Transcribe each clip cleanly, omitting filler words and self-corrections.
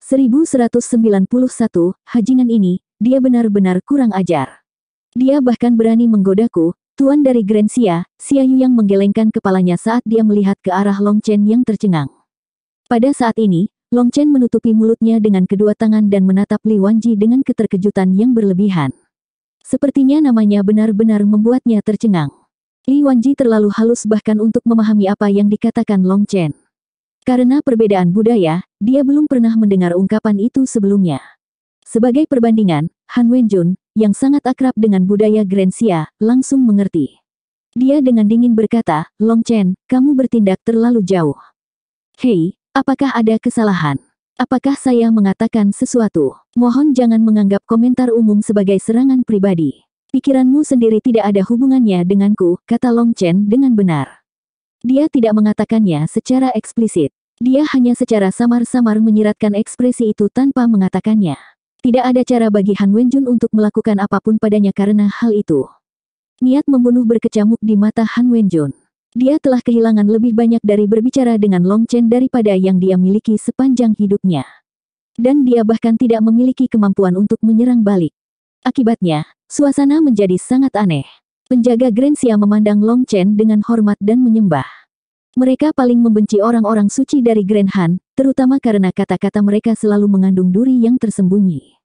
1191, Hajingan ini, dia benar-benar kurang ajar. Dia bahkan berani menggodaku, Tuan dari Grensia. Xia Yuyang menggelengkan kepalanya saat dia melihat ke arah Long Chen yang tercengang. Pada saat ini, Long Chen menutupi mulutnya dengan kedua tangan dan menatap Li Wanji dengan keterkejutan yang berlebihan. Sepertinya namanya benar-benar membuatnya tercengang. Li Wanji terlalu halus bahkan untuk memahami apa yang dikatakan Long Chen. Karena perbedaan budaya, dia belum pernah mendengar ungkapan itu sebelumnya. Sebagai perbandingan, Han Wenjun, yang sangat akrab dengan budaya Grensia, langsung mengerti. Dia dengan dingin berkata, Long Chen, kamu bertindak terlalu jauh. Hei, apakah ada kesalahan? Apakah saya mengatakan sesuatu? Mohon jangan menganggap komentar umum sebagai serangan pribadi. Pikiranmu sendiri tidak ada hubungannya denganku, kata Long Chen dengan benar. Dia tidak mengatakannya secara eksplisit. Dia hanya secara samar-samar menyiratkan ekspresi itu tanpa mengatakannya. Tidak ada cara bagi Han Wenjun untuk melakukan apapun padanya karena hal itu. Niat membunuh berkecamuk di mata Han Wenjun. Dia telah kehilangan lebih banyak dari berbicara dengan Long Chen daripada yang dia miliki sepanjang hidupnya. Dan dia bahkan tidak memiliki kemampuan untuk menyerang balik. Akibatnya, suasana menjadi sangat aneh. Penjaga Grensia memandang Long Chen dengan hormat dan menyembah. Mereka paling membenci orang-orang suci dari Grand Han, terutama karena kata-kata mereka selalu mengandung duri yang tersembunyi.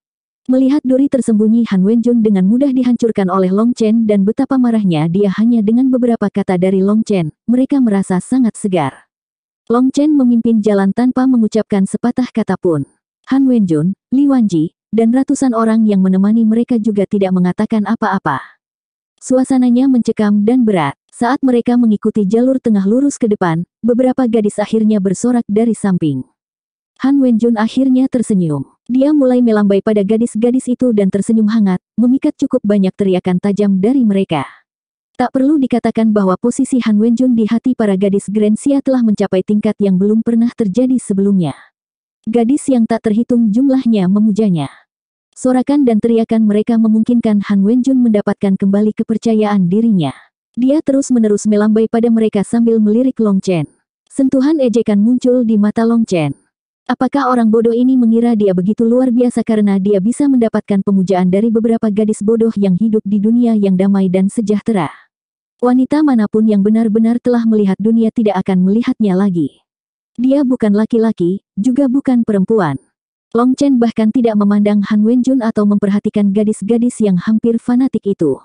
Melihat duri tersembunyi Han Wenjun dengan mudah dihancurkan oleh Long Chen dan betapa marahnya dia hanya dengan beberapa kata dari Long Chen, mereka merasa sangat segar. Long Chen memimpin jalan tanpa mengucapkan sepatah kata pun. Han Wenjun, Li Wanji, dan ratusan orang yang menemani mereka juga tidak mengatakan apa-apa. Suasananya mencekam dan berat. Saat mereka mengikuti jalur tengah lurus ke depan, beberapa gadis akhirnya bersorak dari samping. Han Wenjun akhirnya tersenyum. Dia mulai melambai pada gadis-gadis itu dan tersenyum hangat, memikat cukup banyak teriakan tajam dari mereka. Tak perlu dikatakan bahwa posisi Han Wenjun di hati para gadis Grensia telah mencapai tingkat yang belum pernah terjadi sebelumnya. Gadis yang tak terhitung jumlahnya memujanya. Sorakan dan teriakan mereka memungkinkan Han Wenjun mendapatkan kembali kepercayaan dirinya. Dia terus-menerus melambai pada mereka sambil melirik Long Chen. Sentuhan ejekan muncul di mata Long Chen. Apakah orang bodoh ini mengira dia begitu luar biasa karena dia bisa mendapatkan pemujaan dari beberapa gadis bodoh yang hidup di dunia yang damai dan sejahtera? Wanita manapun yang benar-benar telah melihat dunia tidak akan melihatnya lagi. Dia bukan laki-laki, juga bukan perempuan. Long Chen bahkan tidak memandang Han Wenjun atau memperhatikan gadis-gadis yang hampir fanatik itu.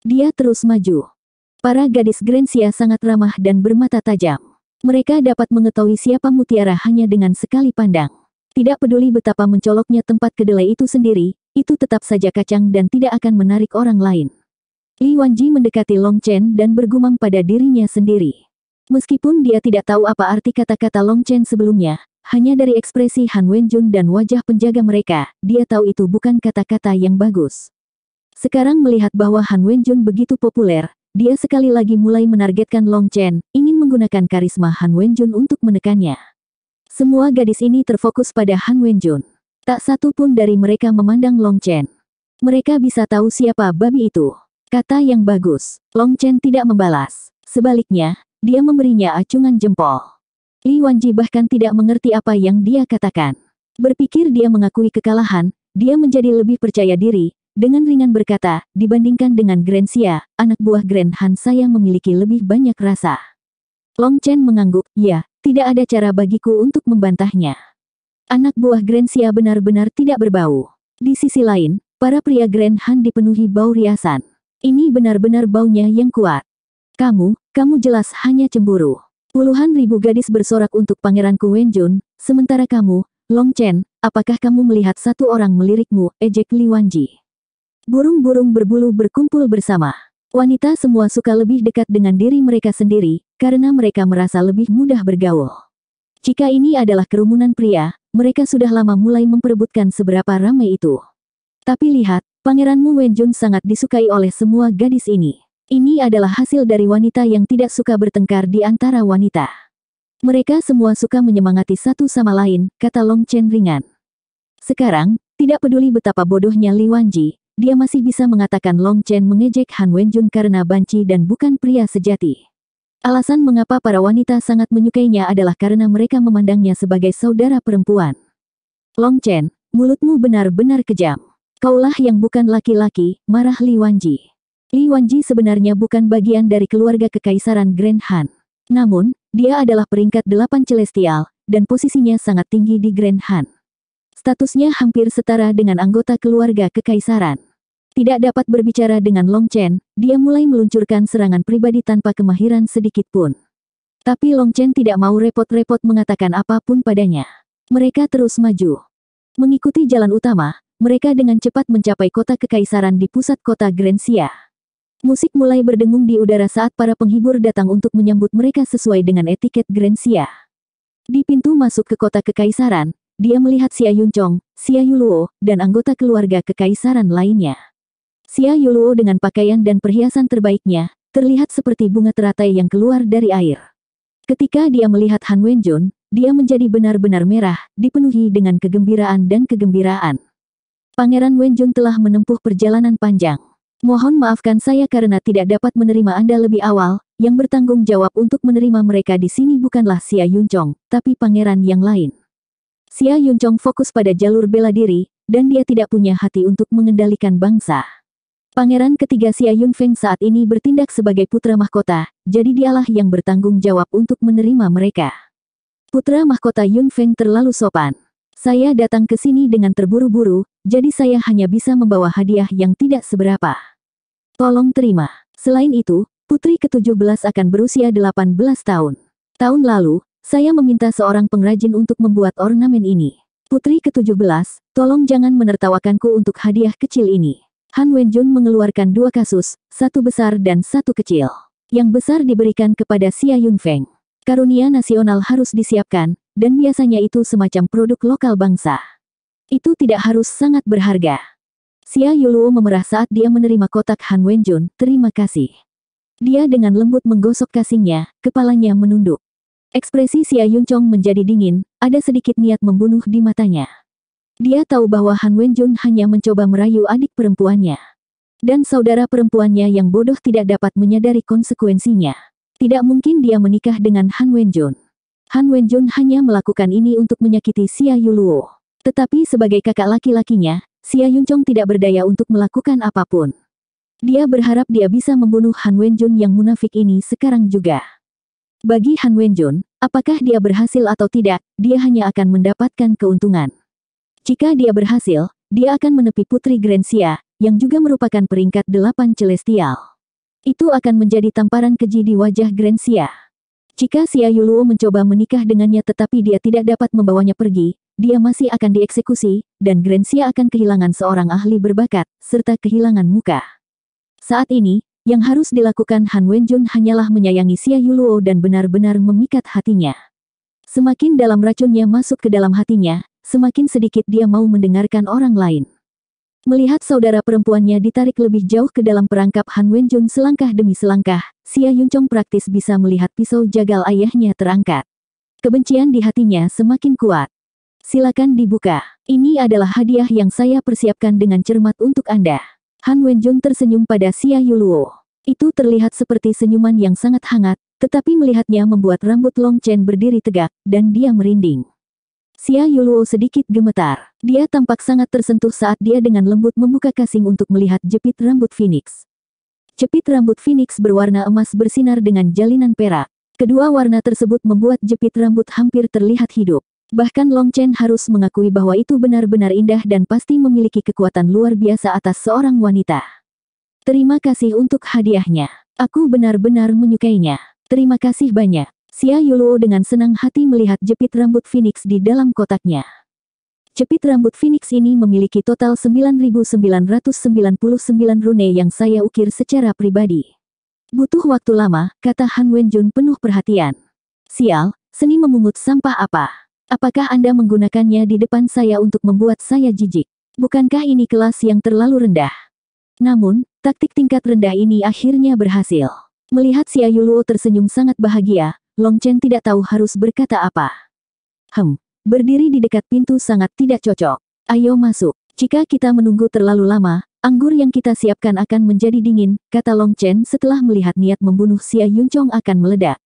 Dia terus maju. Para gadis Grensia sangat ramah dan bermata tajam. Mereka dapat mengetahui siapa mutiara hanya dengan sekali pandang. Tidak peduli betapa mencoloknya tempat kedelai itu sendiri, itu tetap saja kacang dan tidak akan menarik orang lain. Li Wanji mendekati Long Chen dan bergumam pada dirinya sendiri. Meskipun dia tidak tahu apa arti kata-kata Long Chen sebelumnya, hanya dari ekspresi Han Wenjun dan wajah penjaga mereka, dia tahu itu bukan kata-kata yang bagus. Sekarang melihat bahwa Han Wenjun begitu populer, dia sekali lagi mulai menargetkan Long Chen, ingin menggunakan karisma Han Wenjun untuk menekannya. Semua gadis ini terfokus pada Han Wenjun. Tak satu pun dari mereka memandang Long Chen. Mereka bisa tahu siapa babi itu. Kata yang bagus. Long Chen tidak membalas. Sebaliknya, dia memberinya acungan jempol. Li Wanji bahkan tidak mengerti apa yang dia katakan. Berpikir dia mengakui kekalahan, dia menjadi lebih percaya diri. Dengan ringan berkata, dibandingkan dengan Grensia, anak buah Grand Han saya memiliki lebih banyak rasa. Long Chen mengangguk, ya, tidak ada cara bagiku untuk membantahnya. Anak buah Grensia benar-benar tidak berbau. Di sisi lain, para pria Grand Han dipenuhi bau riasan. Ini benar-benar baunya yang kuat. Kamu jelas hanya cemburu. Puluhan ribu gadis bersorak untuk Pangeranku Wenjun, sementara kamu, Long Chen, apakah kamu melihat satu orang melirikmu, ejek Li Wanji. Burung-burung berbulu berkumpul bersama. Wanita semua suka lebih dekat dengan diri mereka sendiri, karena mereka merasa lebih mudah bergaul. Jika ini adalah kerumunan pria, mereka sudah lama mulai memperebutkan seberapa ramai itu. Tapi lihat, Pangeranmu Wenjun sangat disukai oleh semua gadis ini. Ini adalah hasil dari wanita yang tidak suka bertengkar di antara wanita. Mereka semua suka menyemangati satu sama lain, kata Long Chen ringan. Sekarang, tidak peduli betapa bodohnya Li Wanji, dia masih bisa mengatakan Long Chen mengejek Han Wenjun karena banci dan bukan pria sejati. Alasan mengapa para wanita sangat menyukainya adalah karena mereka memandangnya sebagai saudara perempuan. Long Chen, mulutmu benar-benar kejam. Kaulah yang bukan laki-laki, marah Li Wanji. Li Wanji sebenarnya bukan bagian dari keluarga kekaisaran Grand Han. Namun, dia adalah peringkat 8 celestial, dan posisinya sangat tinggi di Grand Han. Statusnya hampir setara dengan anggota keluarga kekaisaran. Tidak dapat berbicara dengan Long Chen, dia mulai meluncurkan serangan pribadi tanpa kemahiran sedikit pun. Tapi Long Chen tidak mau repot-repot mengatakan apapun padanya. Mereka terus maju. Mengikuti jalan utama, mereka dengan cepat mencapai kota kekaisaran di pusat kota Grensia. Musik mulai berdengung di udara saat para penghibur datang untuk menyambut mereka sesuai dengan etiket Grensia. Di pintu masuk ke kota kekaisaran, dia melihat Xia Yunchong, Xia Yuluo, dan anggota keluarga kekaisaran lainnya. Xia Yuluo dengan pakaian dan perhiasan terbaiknya, terlihat seperti bunga teratai yang keluar dari air. Ketika dia melihat Han Wenjun, dia menjadi benar-benar merah, dipenuhi dengan kegembiraan dan kegembiraan. Pangeran Wenjun telah menempuh perjalanan panjang. Mohon maafkan saya karena tidak dapat menerima Anda lebih awal, yang bertanggung jawab untuk menerima mereka di sini bukanlah Xia Yunchong, tapi pangeran yang lain. Xia Yunchong fokus pada jalur bela diri, dan dia tidak punya hati untuk mengendalikan bangsa. Pangeran ketiga Xia Yunfeng saat ini bertindak sebagai putra mahkota, jadi dialah yang bertanggung jawab untuk menerima mereka. Putra mahkota Yunfeng terlalu sopan. Saya datang ke sini dengan terburu-buru, jadi saya hanya bisa membawa hadiah yang tidak seberapa. Tolong terima. Selain itu, putri ke-17 akan berusia 18 tahun. Tahun lalu, saya meminta seorang pengrajin untuk membuat ornamen ini. Putri ke-17, tolong jangan menertawakanku untuk hadiah kecil ini. Han Wenjun mengeluarkan 2 kasus, satu besar dan satu kecil. Yang besar diberikan kepada Xia Yunfeng. Karunia nasional harus disiapkan, dan biasanya itu semacam produk lokal bangsa. Itu tidak harus sangat berharga. Xia Yuluo memerah saat dia menerima kotak Han Wenjun, terima kasih. Dia dengan lembut menggosok kasingnya, kepalanya menunduk. Ekspresi Xia Yunchong menjadi dingin, ada sedikit niat membunuh di matanya. Dia tahu bahwa Han Wenjun hanya mencoba merayu adik perempuannya. Dan saudara perempuannya yang bodoh tidak dapat menyadari konsekuensinya. Tidak mungkin dia menikah dengan Han Wenjun. Han Wenjun hanya melakukan ini untuk menyakiti Xia Yuluo. Tetapi sebagai kakak laki-lakinya, Xia Yunchong tidak berdaya untuk melakukan apapun. Dia berharap dia bisa membunuh Han Wenjun yang munafik ini sekarang juga. Bagi Han Wenjun, apakah dia berhasil atau tidak, dia hanya akan mendapatkan keuntungan. Jika dia berhasil, dia akan menepi Putri Grensia, yang juga merupakan peringkat 8 celestial. Itu akan menjadi tamparan keji di wajah Grensia. Jika Xia Yuluo mencoba menikah dengannya tetapi dia tidak dapat membawanya pergi, dia masih akan dieksekusi, dan Grensia akan kehilangan seorang ahli berbakat, serta kehilangan muka. Saat ini, yang harus dilakukan Han Wenjun hanyalah menyayangi Xia Yuluo dan benar-benar memikat hatinya. Semakin dalam racunnya masuk ke dalam hatinya, semakin sedikit dia mau mendengarkan orang lain. Melihat saudara perempuannya ditarik lebih jauh ke dalam perangkap Han Wenjun selangkah demi selangkah, Xia Yunchong praktis bisa melihat pisau jagal ayahnya terangkat. Kebencian di hatinya semakin kuat. Silakan dibuka. Ini adalah hadiah yang saya persiapkan dengan cermat untuk Anda. Han Wenjun tersenyum pada Xia Yuluo. Itu terlihat seperti senyuman yang sangat hangat, tetapi melihatnya membuat rambut Long Chen berdiri tegak, dan dia merinding. Xia Yuluo sedikit gemetar. Dia tampak sangat tersentuh saat dia dengan lembut membuka kasing untuk melihat jepit rambut Phoenix. Jepit rambut Phoenix berwarna emas bersinar dengan jalinan perak. Kedua warna tersebut membuat jepit rambut hampir terlihat hidup. Bahkan Long Chen harus mengakui bahwa itu benar-benar indah dan pasti memiliki kekuatan luar biasa atas seorang wanita. Terima kasih untuk hadiahnya. Aku benar-benar menyukainya. Terima kasih banyak. Xia Yuluo dengan senang hati melihat jepit rambut Phoenix di dalam kotaknya. Jepit rambut Phoenix ini memiliki total 9.999 rune yang saya ukir secara pribadi. Butuh waktu lama, kata Han Wenjun penuh perhatian. Sial, seni memungut sampah apa? Apakah Anda menggunakannya di depan saya untuk membuat saya jijik? Bukankah ini kelas yang terlalu rendah? Namun, taktik tingkat rendah ini akhirnya berhasil. Melihat Xia Yuluo tersenyum sangat bahagia, Long Chen tidak tahu harus berkata apa. Berdiri di dekat pintu sangat tidak cocok. Ayo masuk. Jika kita menunggu terlalu lama, anggur yang kita siapkan akan menjadi dingin, kata Long Chen setelah melihat niat membunuh Xia Yunchong akan meledak.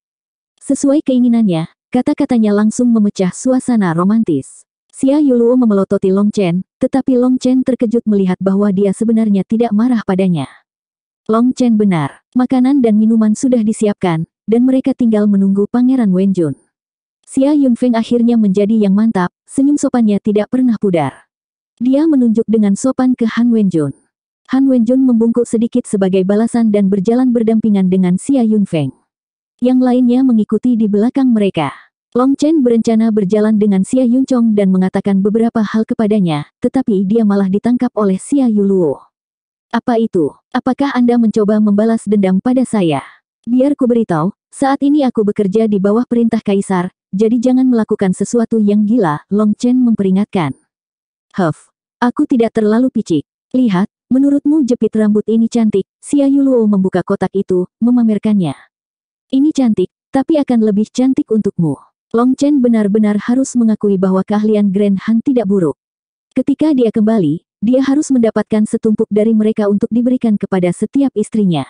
Sesuai keinginannya, kata-katanya langsung memecah suasana romantis. Xia Yuluo memelototi Long Chen, tetapi Long Chen terkejut melihat bahwa dia sebenarnya tidak marah padanya. Long Chen benar, makanan dan minuman sudah disiapkan, dan mereka tinggal menunggu Pangeran Wenjun. Xia Yunfeng akhirnya menjadi yang mantap, senyum sopannya tidak pernah pudar. Dia menunjuk dengan sopan ke Han Wenjun. Han Wenjun membungkuk sedikit sebagai balasan dan berjalan berdampingan dengan Xia Yunfeng. Yang lainnya mengikuti di belakang mereka. Long Chen berencana berjalan dengan Xia Yunchong dan mengatakan beberapa hal kepadanya, tetapi dia malah ditangkap oleh Xia Yuluo. Apa itu? Apakah Anda mencoba membalas dendam pada saya? Biar ku beritahu, saat ini aku bekerja di bawah perintah Kaisar, jadi jangan melakukan sesuatu yang gila, Long Chen memperingatkan. Huff, aku tidak terlalu picik. Lihat, menurutmu jepit rambut ini cantik? Xia Yuluo membuka kotak itu, memamerkannya. Ini cantik, tapi akan lebih cantik untukmu. Long Chen benar-benar harus mengakui bahwa keahlian Grand Han tidak buruk. Ketika dia kembali, dia harus mendapatkan setumpuk dari mereka untuk diberikan kepada setiap istrinya.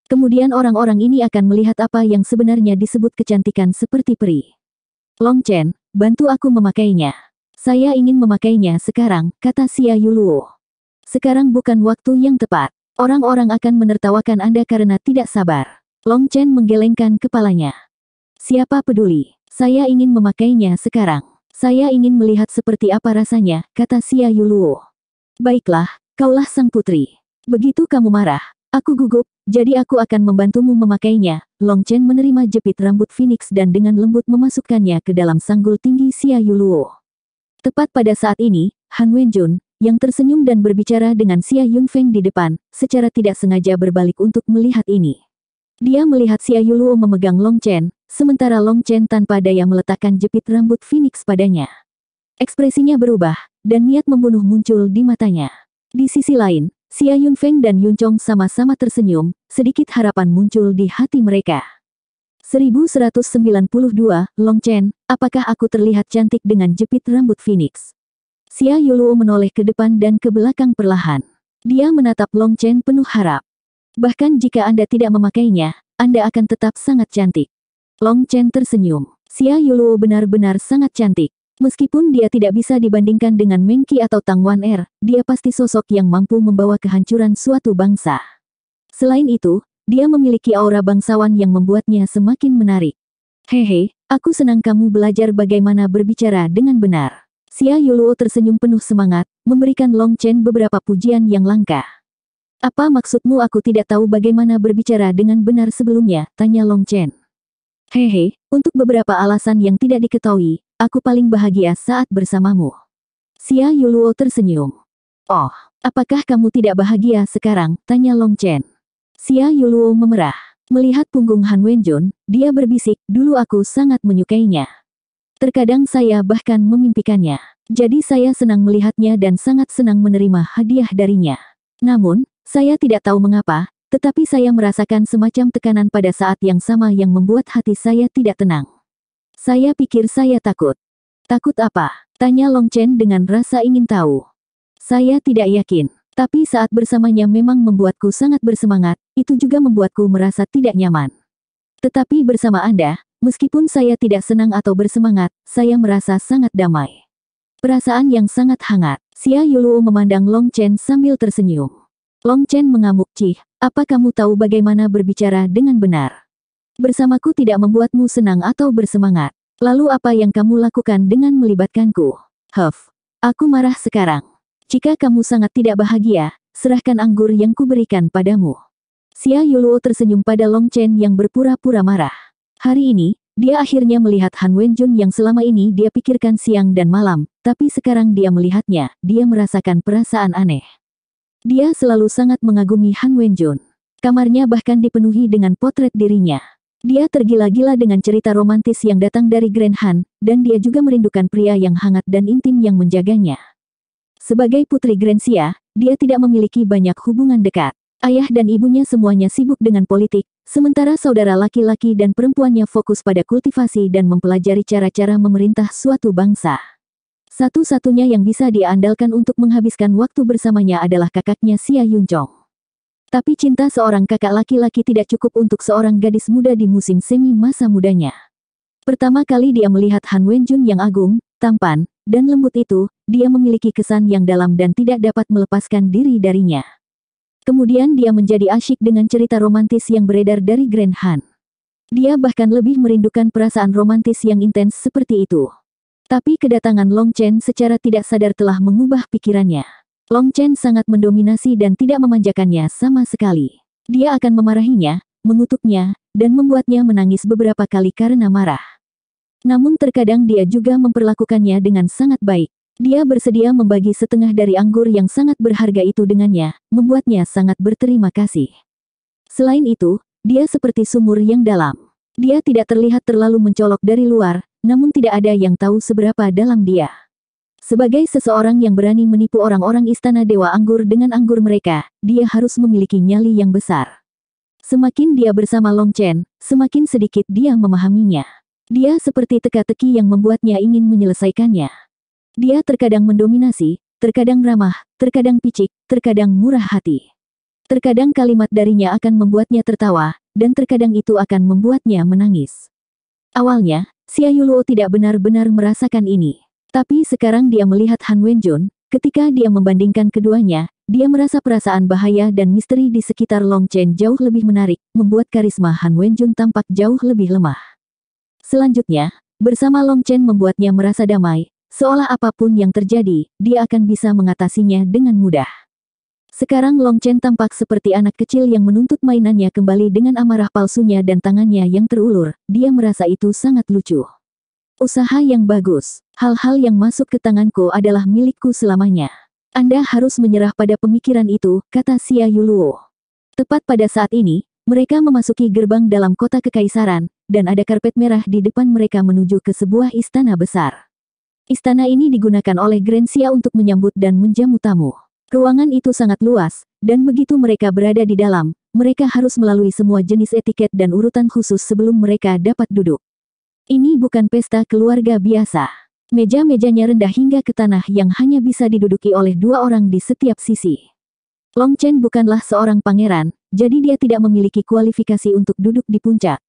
Kemudian orang-orang ini akan melihat apa yang sebenarnya disebut kecantikan seperti peri. Long Chen, bantu aku memakainya. Saya ingin memakainya sekarang, kata Xia Yuluo. Sekarang bukan waktu yang tepat. Orang-orang akan menertawakan Anda karena tidak sabar. Long Chen menggelengkan kepalanya. Siapa peduli? Saya ingin memakainya sekarang. Saya ingin melihat seperti apa rasanya, kata Xia Yuluo. Baiklah, kaulah sang putri. Begitu kamu marah, aku gugup, jadi aku akan membantumu memakainya. Long Chen menerima jepit rambut Phoenix dan dengan lembut memasukkannya ke dalam sanggul tinggi Xia Yuluo. Tepat pada saat ini, Han Wenjun, yang tersenyum dan berbicara dengan Xia Yunfeng di depan, secara tidak sengaja berbalik untuk melihat ini. Dia melihat Xia Yuluo memegang Long Chen, sementara Long Chen tanpa daya meletakkan jepit rambut Phoenix padanya. Ekspresinya berubah, dan niat membunuh muncul di matanya. Di sisi lain, Xia Yunfeng dan Yunchong sama-sama tersenyum, sedikit harapan muncul di hati mereka. 1192, Long Chen, apakah aku terlihat cantik dengan jepit rambut Phoenix? Xia Yuluo menoleh ke depan dan ke belakang perlahan. Dia menatap Long Chen penuh harap. Bahkan jika Anda tidak memakainya, Anda akan tetap sangat cantik. Long Chen tersenyum. Xia Yuluo benar-benar sangat cantik. Meskipun dia tidak bisa dibandingkan dengan Meng Qi atau Tang Wan Er, dia pasti sosok yang mampu membawa kehancuran suatu bangsa. Selain itu, dia memiliki aura bangsawan yang membuatnya semakin menarik. Hehe, aku senang kamu belajar bagaimana berbicara dengan benar. Xia Yuluo tersenyum penuh semangat, memberikan Long Chen beberapa pujian yang langka. Apa maksudmu aku tidak tahu bagaimana berbicara dengan benar sebelumnya, tanya Long Chen. Hehe, untuk beberapa alasan yang tidak diketahui, aku paling bahagia saat bersamamu. Xia Yuluo tersenyum. Oh, apakah kamu tidak bahagia sekarang, tanya Long Chen. Xia Yuluo memerah. Melihat punggung Han Wenjun, dia berbisik, dulu aku sangat menyukainya. Terkadang saya bahkan memimpikannya. Jadi saya senang melihatnya dan sangat senang menerima hadiah darinya. Namun, saya tidak tahu mengapa, tetapi saya merasakan semacam tekanan pada saat yang sama yang membuat hati saya tidak tenang. Saya pikir saya takut. Takut apa? Tanya Long Chen dengan rasa ingin tahu. Saya tidak yakin, tapi saat bersamanya memang membuatku sangat bersemangat, itu juga membuatku merasa tidak nyaman. Tetapi bersama Anda, meskipun saya tidak senang atau bersemangat, saya merasa sangat damai. Perasaan yang sangat hangat. Xia Yuluo memandang Long Chen sambil tersenyum. Long Chen mengamuk, "Cih, apa kamu tahu bagaimana berbicara dengan benar? Bersamaku tidak membuatmu senang atau bersemangat. Lalu apa yang kamu lakukan dengan melibatkanku? Huff, aku marah sekarang. Jika kamu sangat tidak bahagia, serahkan anggur yang kuberikan padamu." Xia Yuluo tersenyum pada Long Chen yang berpura-pura marah. Hari ini, dia akhirnya melihat Han Wenjun yang selama ini dia pikirkan siang dan malam, tapi sekarang dia melihatnya, dia merasakan perasaan aneh. Dia selalu sangat mengagumi Han Wenjun. Kamarnya bahkan dipenuhi dengan potret dirinya. Dia tergila-gila dengan cerita romantis yang datang dari Grand Han, dan dia juga merindukan pria yang hangat dan intim yang menjaganya. Sebagai putri Grand Xia, dia tidak memiliki banyak hubungan dekat. Ayah dan ibunya semuanya sibuk dengan politik, sementara saudara laki-laki dan perempuannya fokus pada kultivasi dan mempelajari cara-cara memerintah suatu bangsa. Satu-satunya yang bisa dia andalkan untuk menghabiskan waktu bersamanya adalah kakaknya Xia Yunchong. Tapi cinta seorang kakak laki-laki tidak cukup untuk seorang gadis muda di musim semi masa mudanya. Pertama kali dia melihat Han Wenjun yang agung, tampan, dan lembut itu, dia memiliki kesan yang dalam dan tidak dapat melepaskan diri darinya. Kemudian dia menjadi asyik dengan cerita romantis yang beredar dari Grand Han. Dia bahkan lebih merindukan perasaan romantis yang intens seperti itu. Tapi kedatangan Long Chen secara tidak sadar telah mengubah pikirannya. Long Chen sangat mendominasi dan tidak memanjakannya sama sekali. Dia akan memarahinya, mengutuknya, dan membuatnya menangis beberapa kali karena marah. Namun terkadang dia juga memperlakukannya dengan sangat baik. Dia bersedia membagi setengah dari anggur yang sangat berharga itu dengannya, membuatnya sangat berterima kasih. Selain itu, dia seperti sumur yang dalam. Dia tidak terlihat terlalu mencolok dari luar, namun tidak ada yang tahu seberapa dalam dia. Sebagai seseorang yang berani menipu orang-orang istana Dewa Anggur dengan anggur mereka, dia harus memiliki nyali yang besar. Semakin dia bersama Long Chen, semakin sedikit dia memahaminya. Dia seperti teka-teki yang membuatnya ingin menyelesaikannya. Dia terkadang mendominasi, terkadang ramah, terkadang picik, terkadang murah hati. Terkadang kalimat darinya akan membuatnya tertawa, dan terkadang itu akan membuatnya menangis. Awalnya, Xia Yuluo tidak benar-benar merasakan ini. Tapi sekarang dia melihat Han Wenjun, ketika dia membandingkan keduanya, dia merasa perasaan bahaya dan misteri di sekitar Long Chen jauh lebih menarik, membuat karisma Han Wenjun tampak jauh lebih lemah. Selanjutnya, bersama Long Chen membuatnya merasa damai, seolah apapun yang terjadi, dia akan bisa mengatasinya dengan mudah. Sekarang Long Chen tampak seperti anak kecil yang menuntut mainannya kembali dengan amarah palsunya dan tangannya yang terulur, dia merasa itu sangat lucu. Usaha yang bagus, hal-hal yang masuk ke tanganku adalah milikku selamanya. Anda harus menyerah pada pemikiran itu, kata Xia Yuluo. Tepat pada saat ini, mereka memasuki gerbang dalam kota kekaisaran, dan ada karpet merah di depan mereka menuju ke sebuah istana besar. Istana ini digunakan oleh Grand Xia untuk menyambut dan menjamu tamu. Ruangan itu sangat luas, dan begitu mereka berada di dalam, mereka harus melalui semua jenis etiket dan urutan khusus sebelum mereka dapat duduk. Ini bukan pesta keluarga biasa. Meja-mejanya rendah hingga ke tanah yang hanya bisa diduduki oleh 2 orang di setiap sisi. Long Chen bukanlah seorang pangeran, jadi dia tidak memiliki kualifikasi untuk duduk di puncak.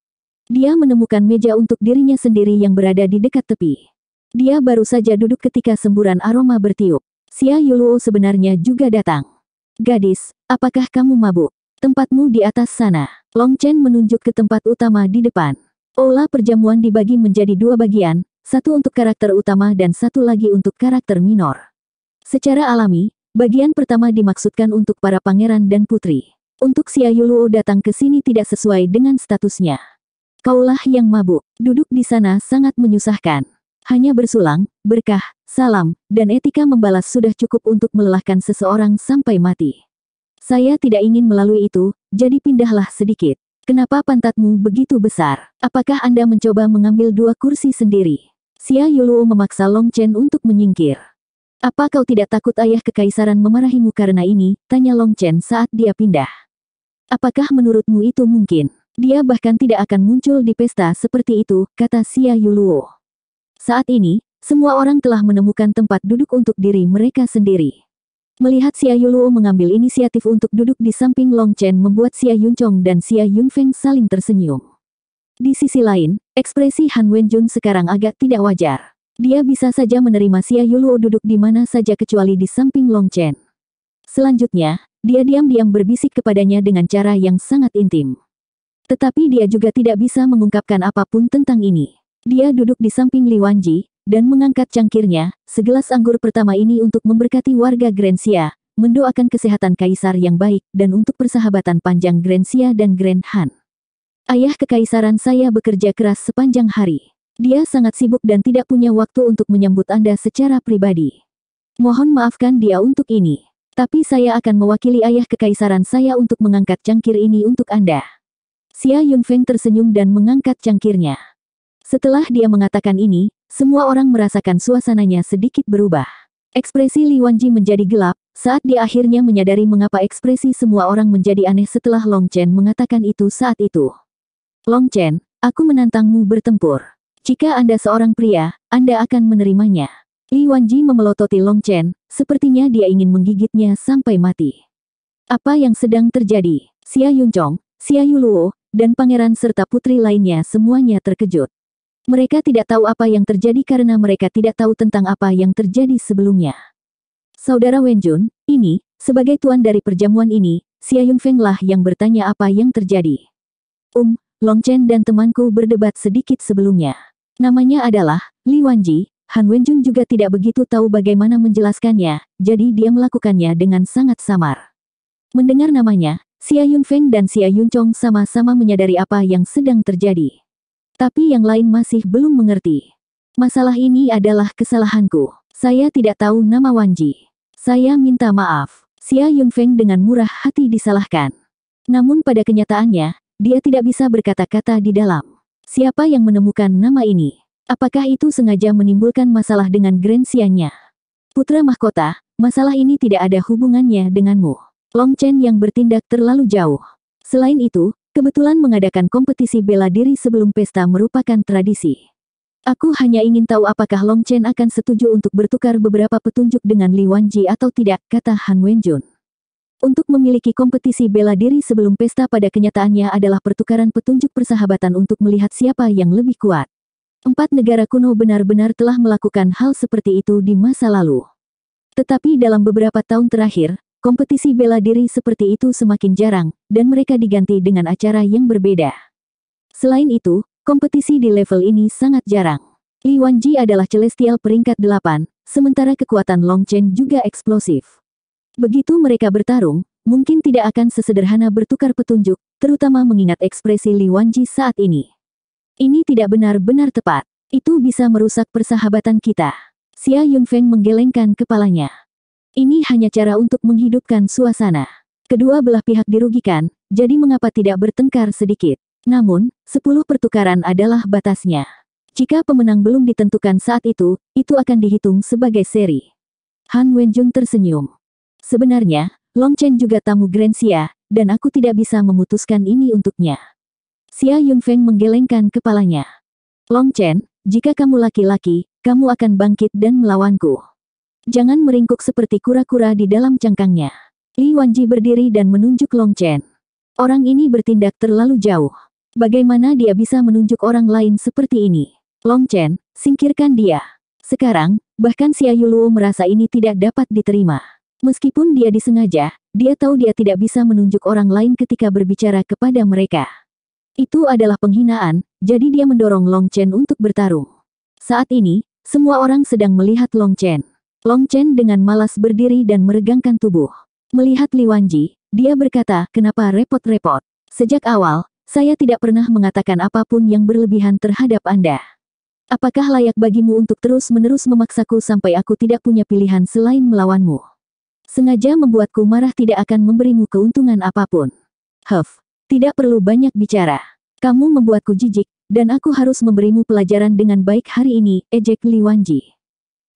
Dia menemukan meja untuk dirinya sendiri yang berada di dekat tepi. Dia baru saja duduk ketika semburan aroma bertiup. Xia Yuluo sebenarnya juga datang. Gadis, apakah kamu mabuk? Tempatmu di atas sana. Long Chen menunjuk ke tempat utama di depan. Aula perjamuan dibagi menjadi 2 bagian, satu untuk karakter utama dan satu lagi untuk karakter minor. Secara alami, bagian pertama dimaksudkan untuk para pangeran dan putri. Untuk Xia Yuluo datang ke sini tidak sesuai dengan statusnya. Kaulah yang mabuk, duduk di sana sangat menyusahkan. Hanya bersulang, berkah, salam, dan etika membalas sudah cukup untuk melelahkan seseorang sampai mati. Saya tidak ingin melalui itu, jadi pindahlah sedikit. Kenapa pantatmu begitu besar? Apakah Anda mencoba mengambil 2 kursi sendiri? Xia Yuluo memaksa Long Chen untuk menyingkir. Apa kau tidak takut ayah kekaisaran memarahimu karena ini? Tanya Long Chen saat dia pindah. Apakah menurutmu itu mungkin? Dia bahkan tidak akan muncul di pesta seperti itu, kata Xia Yuluo. Saat ini, semua orang telah menemukan tempat duduk untuk diri mereka sendiri. Melihat Xia Yuluo mengambil inisiatif untuk duduk di samping Long Chen membuat Xia Yunchong dan Xia Yunfeng saling tersenyum. Di sisi lain, ekspresi Han Wenjun sekarang agak tidak wajar. Dia bisa saja menerima Xia Yuluo duduk di mana saja kecuali di samping Long Chen. Selanjutnya, dia diam-diam berbisik kepadanya dengan cara yang sangat intim. Tetapi dia juga tidak bisa mengungkapkan apapun tentang ini. Dia duduk di samping Li Wanji, dan mengangkat cangkirnya, segelas anggur pertama ini untuk memberkati warga Grand Xia, mendoakan kesehatan kaisar yang baik, dan untuk persahabatan panjang Grand Xia dan Grand Han. Ayah kekaisaran saya bekerja keras sepanjang hari. Dia sangat sibuk dan tidak punya waktu untuk menyambut Anda secara pribadi. Mohon maafkan dia untuk ini. Tapi saya akan mewakili ayah kekaisaran saya untuk mengangkat cangkir ini untuk Anda. Xia Yunfeng tersenyum dan mengangkat cangkirnya. Setelah dia mengatakan ini, semua orang merasakan suasananya sedikit berubah. Ekspresi Li Wanji menjadi gelap, saat dia akhirnya menyadari mengapa ekspresi semua orang menjadi aneh setelah Long Chen mengatakan itu saat itu. Long Chen, aku menantangmu bertempur. Jika Anda seorang pria, Anda akan menerimanya. Li Wanji memelototi Long Chen, sepertinya dia ingin menggigitnya sampai mati. Apa yang sedang terjadi? Xia Yunchong, Xia Yuluo, dan pangeran serta putri lainnya semuanya terkejut. Mereka tidak tahu apa yang terjadi karena mereka tidak tahu tentang apa yang terjadi sebelumnya. Saudara Wenjun, ini, sebagai tuan dari perjamuan ini, Xia Yunfeng lah yang bertanya apa yang terjadi. Long Chen dan temanku berdebat sedikit sebelumnya. Namanya adalah Li Wanji. Han Wenjun juga tidak begitu tahu bagaimana menjelaskannya, jadi dia melakukannya dengan sangat samar. Mendengar namanya, Xia Yunfeng dan Xia Yunchong sama-sama menyadari apa yang sedang terjadi. Tapi yang lain masih belum mengerti. Masalah ini adalah kesalahanku. Saya tidak tahu nama Wanji. Saya minta maaf. Xia Yunfeng dengan murah hati disalahkan. Namun pada kenyataannya, dia tidak bisa berkata-kata di dalam. Siapa yang menemukan nama ini? Apakah itu sengaja menimbulkan masalah dengan Grensia-nya? Putra mahkota, masalah ini tidak ada hubungannya denganmu. Long Chen yang bertindak terlalu jauh. Selain itu, kebetulan mengadakan kompetisi bela diri sebelum pesta merupakan tradisi. Aku hanya ingin tahu apakah Long Chen akan setuju untuk bertukar beberapa petunjuk dengan Li Wanji atau tidak, kata Han Wenjun. Untuk memiliki kompetisi bela diri sebelum pesta pada kenyataannya adalah pertukaran petunjuk persahabatan untuk melihat siapa yang lebih kuat. 4 negara kuno benar-benar telah melakukan hal seperti itu di masa lalu. Tetapi dalam beberapa tahun terakhir, kompetisi bela diri seperti itu semakin jarang, dan mereka diganti dengan acara yang berbeda. Selain itu, kompetisi di level ini sangat jarang. Li Wanji adalah celestial peringkat 8, sementara kekuatan Long Chen juga eksplosif. Begitu mereka bertarung, mungkin tidak akan sesederhana bertukar petunjuk, terutama mengingat ekspresi Li Wanji saat ini. Ini tidak benar-benar tepat. Itu bisa merusak persahabatan kita. Xia Yunfeng menggelengkan kepalanya. Ini hanya cara untuk menghidupkan suasana. Kedua belah pihak dirugikan, jadi mengapa tidak bertengkar sedikit? Namun, 10 pertukaran adalah batasnya. Jika pemenang belum ditentukan saat itu akan dihitung sebagai seri. Han Wenjun tersenyum. Sebenarnya, Long Chen juga tamu Grensia, dan aku tidak bisa memutuskan ini untuknya. Xia Yunfeng menggelengkan kepalanya. Long Chen, jika kamu laki-laki, kamu akan bangkit dan melawanku. Jangan meringkuk seperti kura-kura di dalam cangkangnya. Li Wanji berdiri dan menunjuk Long Chen. Orang ini bertindak terlalu jauh. Bagaimana dia bisa menunjuk orang lain seperti ini? Long Chen, singkirkan dia. Sekarang, bahkan Xia Yuluo merasa ini tidak dapat diterima. Meskipun dia disengaja, dia tahu dia tidak bisa menunjuk orang lain ketika berbicara kepada mereka. Itu adalah penghinaan, jadi dia mendorong Long Chen untuk bertarung. Saat ini, semua orang sedang melihat Long Chen. Long Chen dengan malas berdiri dan meregangkan tubuh. Melihat Li Wanji, dia berkata, kenapa repot-repot? Sejak awal, saya tidak pernah mengatakan apapun yang berlebihan terhadap Anda. Apakah layak bagimu untuk terus-menerus memaksaku sampai aku tidak punya pilihan selain melawanmu? Sengaja membuatku marah tidak akan memberimu keuntungan apapun. Tidak perlu banyak bicara. Kamu membuatku jijik, dan aku harus memberimu pelajaran dengan baik hari ini, ejek Li Wanji.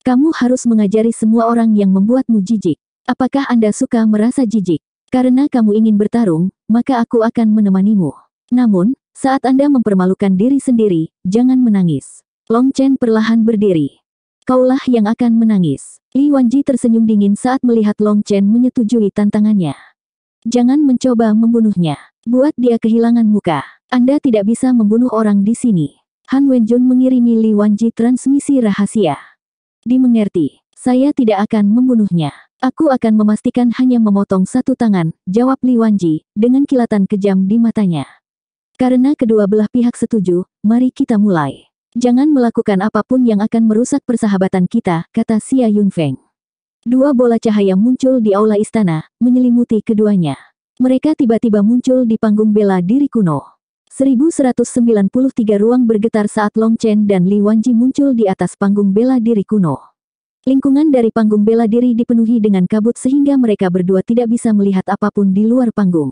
Kamu harus mengajari semua orang yang membuatmu jijik. Apakah Anda suka merasa jijik? Karena kamu ingin bertarung, maka aku akan menemanimu. Namun, saat Anda mempermalukan diri sendiri, jangan menangis. Long Chen perlahan berdiri. Kaulah yang akan menangis. Li Wanji tersenyum dingin saat melihat Long Chen menyetujui tantangannya. Jangan mencoba membunuhnya. Buat dia kehilangan muka. Anda tidak bisa membunuh orang di sini. Han Wenjun mengirimi Li Wanji transmisi rahasia. Dimengerti. Saya tidak akan membunuhnya. Aku akan memastikan hanya memotong satu tangan, jawab Li Wanji, dengan kilatan kejam di matanya. Karena kedua belah pihak setuju, mari kita mulai. Jangan melakukan apapun yang akan merusak persahabatan kita, kata Xia Yunfeng. 2 bola cahaya muncul di aula istana, menyelimuti keduanya. Mereka tiba-tiba muncul di panggung bela diri kuno. 1193 ruang bergetar saat Long Chen dan Li Wanji muncul di atas panggung bela diri kuno. Lingkungan dari panggung bela diri dipenuhi dengan kabut sehingga mereka berdua tidak bisa melihat apapun di luar panggung.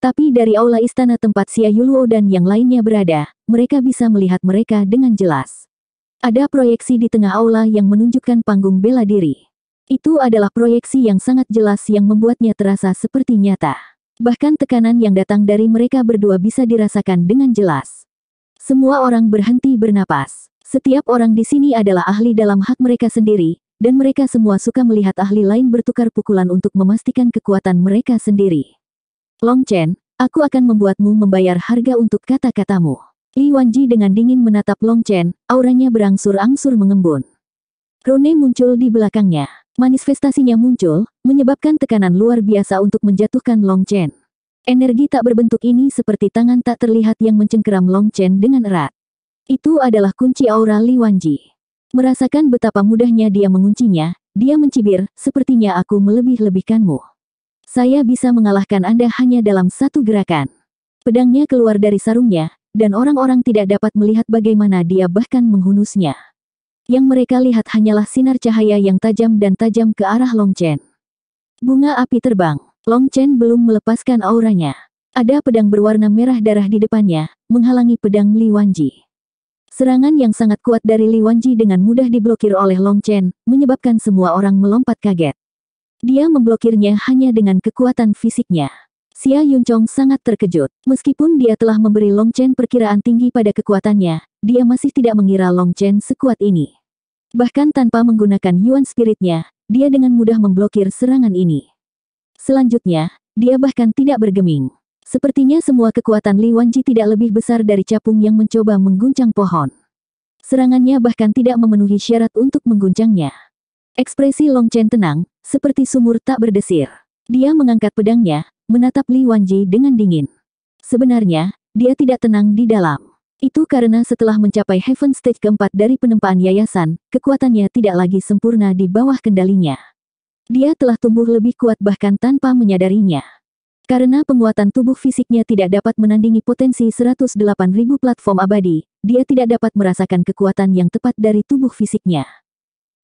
Tapi dari aula istana tempat Xia Yuluo dan yang lainnya berada, mereka bisa melihat mereka dengan jelas. Ada proyeksi di tengah aula yang menunjukkan panggung bela diri. Itu adalah proyeksi yang sangat jelas yang membuatnya terasa seperti nyata. Bahkan tekanan yang datang dari mereka berdua bisa dirasakan dengan jelas. Semua orang berhenti bernapas. Setiap orang di sini adalah ahli dalam hak mereka sendiri, dan mereka semua suka melihat ahli lain bertukar pukulan untuk memastikan kekuatan mereka sendiri. Long Chen, aku akan membuatmu membayar harga untuk kata-katamu. Li Wanji dengan dingin menatap Long Chen, auranya berangsur-angsur mengembun. Rune muncul di belakangnya. Manifestasinya muncul, menyebabkan tekanan luar biasa untuk menjatuhkan Long Chen. Energi tak berbentuk ini seperti tangan tak terlihat yang mencengkeram Long Chen dengan erat. Itu adalah kunci aura Li Wanji. Merasakan betapa mudahnya dia menguncinya, dia mencibir, sepertinya aku melebih-lebihkanmu. Saya bisa mengalahkan Anda hanya dalam satu gerakan. Pedangnya keluar dari sarungnya, dan orang-orang tidak dapat melihat bagaimana dia bahkan menghunusnya. Yang mereka lihat hanyalah sinar cahaya yang tajam dan tajam ke arah Long Chen. Bunga api terbang. Long Chen belum melepaskan auranya. Ada pedang berwarna merah darah di depannya, menghalangi pedang Li Wanji. Serangan yang sangat kuat dari Li Wanji dengan mudah diblokir oleh Long Chen, menyebabkan semua orang melompat kaget. Dia memblokirnya hanya dengan kekuatan fisiknya. Xia Yunchong sangat terkejut. Meskipun dia telah memberi Long Chen perkiraan tinggi pada kekuatannya, dia masih tidak mengira Long Chen sekuat ini. Bahkan tanpa menggunakan Yuan Spiritnya, dia dengan mudah memblokir serangan ini. Selanjutnya, dia bahkan tidak bergeming. Sepertinya semua kekuatan Li Wanji tidak lebih besar dari capung yang mencoba mengguncang pohon. Serangannya bahkan tidak memenuhi syarat untuk mengguncangnya. Ekspresi Long Chen tenang, seperti sumur tak berdesir. Dia mengangkat pedangnya, menatap Li Wanji dengan dingin. Sebenarnya, dia tidak tenang di dalam. Itu karena setelah mencapai Heaven Stage keempat dari penempaan yayasan, kekuatannya tidak lagi sempurna di bawah kendalinya. Dia telah tumbuh lebih kuat bahkan tanpa menyadarinya. Karena penguatan tubuh fisiknya tidak dapat menandingi potensi 108.000 platform abadi, dia tidak dapat merasakan kekuatan yang tepat dari tubuh fisiknya.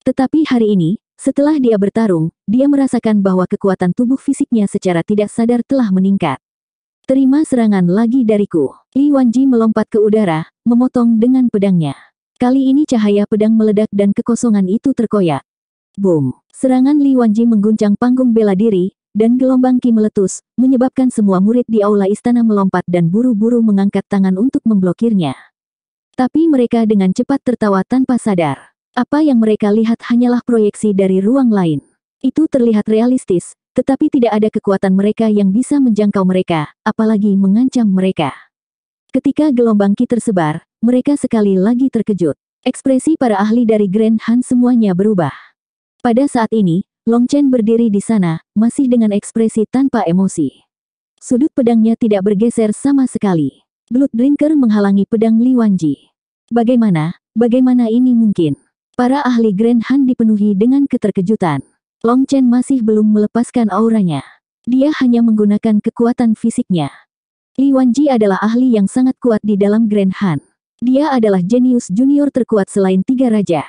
Tetapi hari ini, setelah dia bertarung, dia merasakan bahwa kekuatan tubuh fisiknya secara tidak sadar telah meningkat. Terima serangan lagi dariku. Li Wanji melompat ke udara, memotong dengan pedangnya. Kali ini cahaya pedang meledak dan kekosongan itu terkoyak. Boom! Serangan Li Wanji mengguncang panggung bela diri, dan gelombang ki meletus, menyebabkan semua murid di aula istana melompat dan buru-buru mengangkat tangan untuk memblokirnya. Tapi mereka dengan cepat tertawa tanpa sadar. Apa yang mereka lihat hanyalah proyeksi dari ruang lain. Itu terlihat realistis, tetapi tidak ada kekuatan mereka yang bisa menjangkau mereka, apalagi mengancam mereka. Ketika gelombang ki tersebar, mereka sekali lagi terkejut. Ekspresi para ahli dari Grand Han semuanya berubah. Pada saat ini, Long Chen berdiri di sana, masih dengan ekspresi tanpa emosi. Sudut pedangnya tidak bergeser sama sekali. Blood Drinker menghalangi pedang Li Wanji. Bagaimana ini mungkin? Para ahli Grand Han dipenuhi dengan keterkejutan. Long Chen masih belum melepaskan auranya. Dia hanya menggunakan kekuatan fisiknya. Li Wanji adalah ahli yang sangat kuat di dalam Grand Han. Dia adalah jenius junior terkuat selain 3 raja.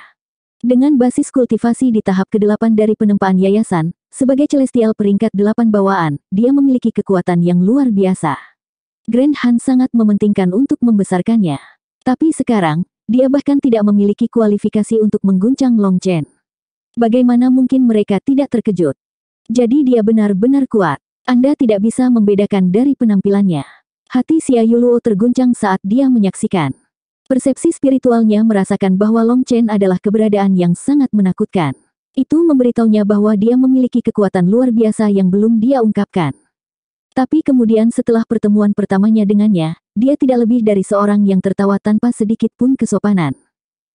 Dengan basis kultivasi di tahap ke-8 dari penempaan yayasan, sebagai celestial peringkat 8 bawaan, dia memiliki kekuatan yang luar biasa. Grand Han sangat mementingkan untuk membesarkannya. Tapi sekarang, dia bahkan tidak memiliki kualifikasi untuk mengguncang Long Chen. Bagaimana mungkin mereka tidak terkejut? Jadi dia benar-benar kuat. Anda tidak bisa membedakan dari penampilannya. Hati Xia Yuluo terguncang saat dia menyaksikan. Persepsi spiritualnya merasakan bahwa Long Chen adalah keberadaan yang sangat menakutkan. Itu memberitahunya bahwa dia memiliki kekuatan luar biasa yang belum dia ungkapkan. Tapi kemudian setelah pertemuan pertamanya dengannya, dia tidak lebih dari seorang yang tertawa tanpa sedikit pun kesopanan.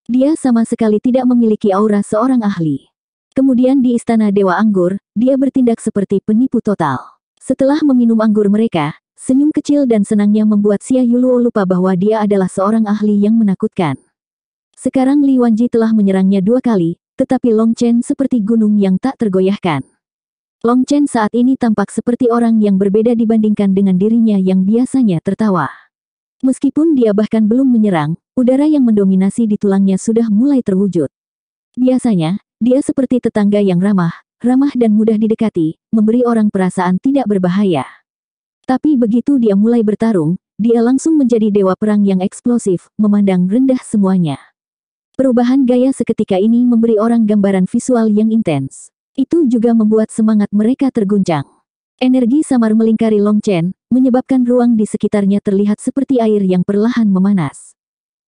Dia sama sekali tidak memiliki aura seorang ahli. Kemudian di Istana Dewa Anggur, dia bertindak seperti penipu total. Setelah meminum anggur mereka, senyum kecil dan senangnya membuat Xia Yuluo lupa bahwa dia adalah seorang ahli yang menakutkan. Sekarang Li Wanji telah menyerangnya 2 kali, tetapi Long Chen seperti gunung yang tak tergoyahkan. Long Chen saat ini tampak seperti orang yang berbeda dibandingkan dengan dirinya yang biasanya tertawa. Meskipun dia bahkan belum menyerang, udara yang mendominasi di tulangnya sudah mulai terwujud. Biasanya, dia seperti tetangga yang ramah dan mudah didekati, memberi orang perasaan tidak berbahaya. Tapi begitu dia mulai bertarung, dia langsung menjadi dewa perang yang eksplosif, memandang rendah semuanya. Perubahan gaya seketika ini memberi orang gambaran visual yang intens. Itu juga membuat semangat mereka terguncang. Energi samar melingkari Long Chen, menyebabkan ruang di sekitarnya terlihat seperti air yang perlahan memanas.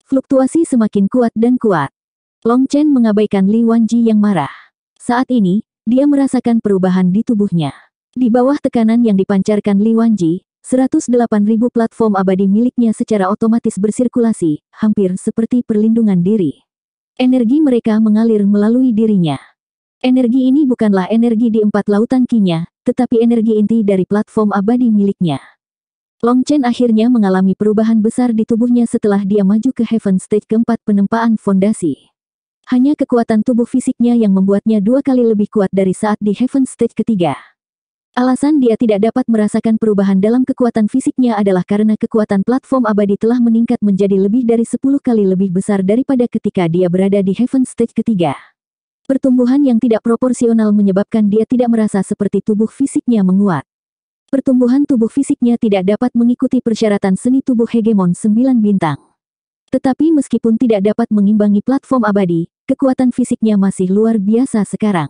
Fluktuasi semakin kuat dan kuat. Long Chen mengabaikan Li Wanji yang marah. Saat ini, dia merasakan perubahan di tubuhnya. Di bawah tekanan yang dipancarkan Li Wanji, 108.000 platform abadi miliknya secara otomatis bersirkulasi, hampir seperti perlindungan diri. Energi mereka mengalir melalui dirinya. Energi ini bukanlah energi di 4 lautan Qi-nya, tetapi energi inti dari platform abadi miliknya. Long Chen akhirnya mengalami perubahan besar di tubuhnya setelah dia maju ke Heaven Stage keempat penempaan fondasi. Hanya kekuatan tubuh fisiknya yang membuatnya 2 kali lebih kuat dari saat di Heaven Stage ketiga. Alasan dia tidak dapat merasakan perubahan dalam kekuatan fisiknya adalah karena kekuatan platform abadi telah meningkat menjadi lebih dari 10 kali lebih besar daripada ketika dia berada di Heaven Stage ketiga. Pertumbuhan yang tidak proporsional menyebabkan dia tidak merasa seperti tubuh fisiknya menguat. Pertumbuhan tubuh fisiknya tidak dapat mengikuti persyaratan seni tubuh hegemon 9 bintang. Tetapi meskipun tidak dapat mengimbangi platform abadi, kekuatan fisiknya masih luar biasa sekarang.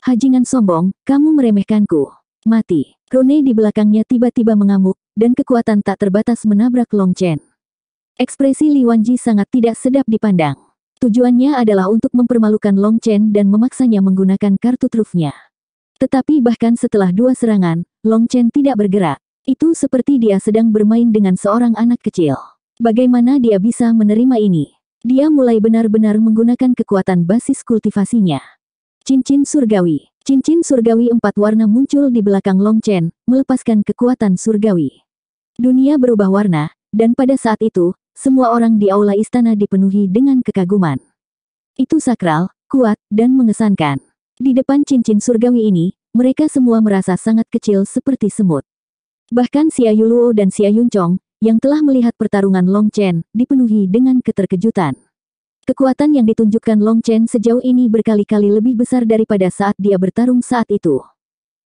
Hajingan sombong, kamu meremehkanku. Mati. Rune di belakangnya tiba-tiba mengamuk, dan kekuatan tak terbatas menabrak Long Chen. Ekspresi Li Wanji sangat tidak sedap dipandang. Tujuannya adalah untuk mempermalukan Long Chen dan memaksanya menggunakan kartu trufnya. Tetapi bahkan setelah 2 serangan, Long Chen tidak bergerak. Itu seperti dia sedang bermain dengan seorang anak kecil. Bagaimana dia bisa menerima ini? Dia mulai benar-benar menggunakan kekuatan basis kultivasinya. Cincin surgawi. Cincin surgawi 4 warna muncul di belakang Long Chen, melepaskan kekuatan surgawi. Dunia berubah warna, dan pada saat itu, semua orang di aula istana dipenuhi dengan kekaguman. Itu sakral, kuat, dan mengesankan. Di depan cincin surgawi ini, mereka semua merasa sangat kecil seperti semut. Bahkan Xia Yuluo dan Xia Yunchong, yang telah melihat pertarungan Long Chen, dipenuhi dengan keterkejutan. Kekuatan yang ditunjukkan Long Chen sejauh ini berkali-kali lebih besar daripada saat dia bertarung saat itu.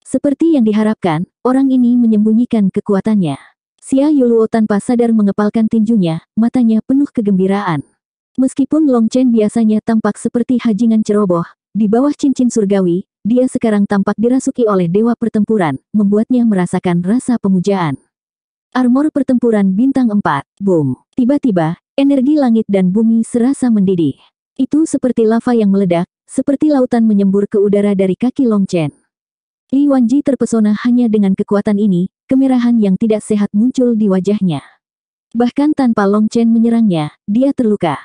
Seperti yang diharapkan, orang ini menyembunyikan kekuatannya. Xia Yuluo tanpa sadar mengepalkan tinjunya, matanya penuh kegembiraan. Meskipun Long Chen biasanya tampak seperti hajingan ceroboh, di bawah cincin surgawi, dia sekarang tampak dirasuki oleh dewa pertempuran, membuatnya merasakan rasa pemujaan. Armor pertempuran bintang 4, boom. Tiba-tiba, energi langit dan bumi serasa mendidih. Itu seperti lava yang meledak, seperti lautan menyembur ke udara dari kaki Long Chen. Li Wanji terpesona hanya dengan kekuatan ini, kemerahan yang tidak sehat muncul di wajahnya. Bahkan tanpa Long Chen menyerangnya, dia terluka.